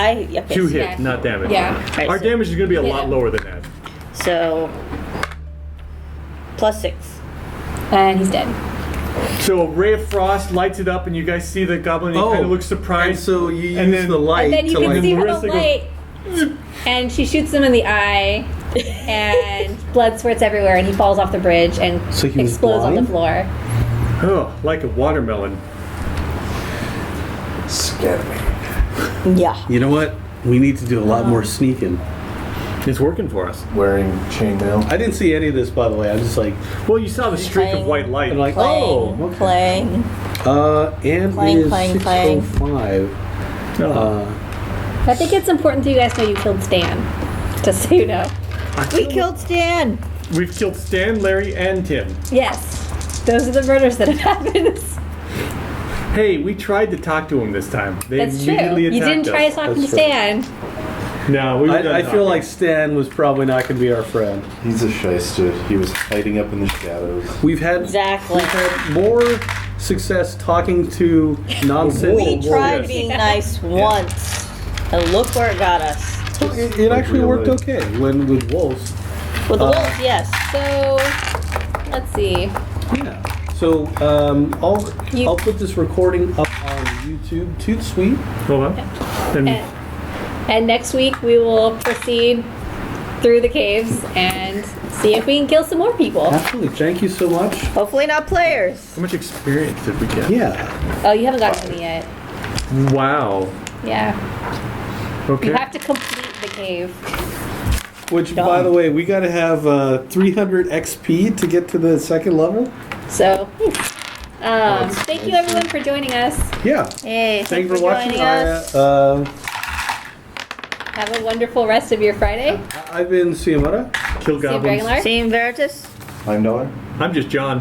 Speaker 9: okay.
Speaker 1: 2 hits,
Speaker 8: Yeah.
Speaker 1: not damage.
Speaker 8: Yeah.
Speaker 9: Right,
Speaker 1: Our
Speaker 9: so-
Speaker 1: damage is going to be a lot
Speaker 8: Yeah.
Speaker 1: lower than that.
Speaker 9: So, plus 6.
Speaker 8: And he's dead.
Speaker 1: So a ray of frost lights it up, and you guys see the goblin. He kind of looks
Speaker 4: and
Speaker 1: surprised.
Speaker 4: so you
Speaker 1: And
Speaker 4: use
Speaker 1: then-
Speaker 4: the light
Speaker 8: And then you
Speaker 4: to
Speaker 8: can
Speaker 4: like.
Speaker 8: see her
Speaker 1: Marissa
Speaker 8: the
Speaker 1: goes-
Speaker 8: light. And she shoots him in the eye. And blood spurts everywhere. And he falls off the bridge and
Speaker 4: So he was
Speaker 8: explodes on the
Speaker 4: blind?
Speaker 8: floor.
Speaker 1: Oh, like a watermelon.
Speaker 3: Scatter.
Speaker 9: Yeah.
Speaker 4: You know what? We need to do a lot more sneaking.
Speaker 1: It's working for us.
Speaker 3: Wearing chainmail.
Speaker 4: I didn't see any of this, by the way. I'm just like,
Speaker 1: Well, you saw the streak of
Speaker 9: Playing-
Speaker 1: white light.
Speaker 4: I'm like,
Speaker 9: Playing,
Speaker 4: oh, okay.
Speaker 9: playing.
Speaker 4: And
Speaker 9: Clang,
Speaker 4: it is
Speaker 9: clang, clang.
Speaker 4: 6:05.
Speaker 1: Oh.
Speaker 8: I think it's important that you guys know you killed Stan. Just so you know.
Speaker 9: We killed Stan.
Speaker 1: We've killed Stan, Larry, and Tim.
Speaker 8: Yes. Those are the murders that have happened.
Speaker 1: Hey, we tried to talk to him this time. They
Speaker 8: That's true.
Speaker 1: immediately
Speaker 8: You
Speaker 1: attacked
Speaker 8: didn't try
Speaker 1: us.
Speaker 8: talking to
Speaker 4: That's true.
Speaker 8: Stan.
Speaker 1: No, we were done
Speaker 4: I feel
Speaker 1: talking.
Speaker 4: like Stan was probably not going to be our friend.
Speaker 3: He's a shyster. He was hiding up in the shadows.
Speaker 4: We've had
Speaker 9: Exactly.
Speaker 4: more success talking to nonsense.
Speaker 9: We tried
Speaker 1: yes.
Speaker 9: being nice once. And look where it got us.
Speaker 4: It actually
Speaker 3: real
Speaker 4: worked
Speaker 3: life.
Speaker 4: okay when with wolves.
Speaker 9: With the wolves, yes.
Speaker 8: So, let's see.
Speaker 4: Yeah. So I'll put this recording up on YouTube. Toot sweet.
Speaker 1: Hold on. And
Speaker 8: And next week we will proceed through the caves and see if we can kill some more people.
Speaker 4: Absolutely. Thank you so much.
Speaker 9: Hopefully not players.
Speaker 1: how much experience did we get?
Speaker 4: Yeah.
Speaker 8: Oh, you haven't gotten to me yet.
Speaker 1: Wow.
Speaker 8: Yeah.
Speaker 1: Okay.
Speaker 8: You have to complete the cave.
Speaker 4: Which, by the way, we got to have 300 XP to get to the second level.
Speaker 8: So, thank you everyone for joining us.
Speaker 4: Yeah.
Speaker 9: Hey,
Speaker 4: Thank you for watching.
Speaker 9: joining us.
Speaker 8: Have a wonderful rest of your Friday.
Speaker 4: I've been Siamara.
Speaker 1: Kill
Speaker 8: CM
Speaker 1: goblins.
Speaker 8: Dragonlark.
Speaker 9: CM Veritas.
Speaker 3: $5?
Speaker 1: I'm just John.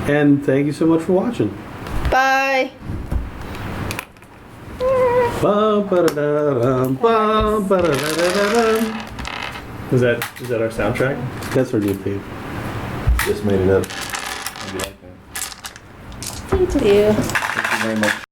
Speaker 4: And thank you so much for watching.
Speaker 9: Bye.
Speaker 4: Bum-ba-da-da-dum, bum-ba-da-da-da-dum.
Speaker 1: Is that our soundtrack?
Speaker 4: That's our new theme.
Speaker 3: Just made it up. Maybe like that.
Speaker 8: Thank you.
Speaker 3: Thank you very much.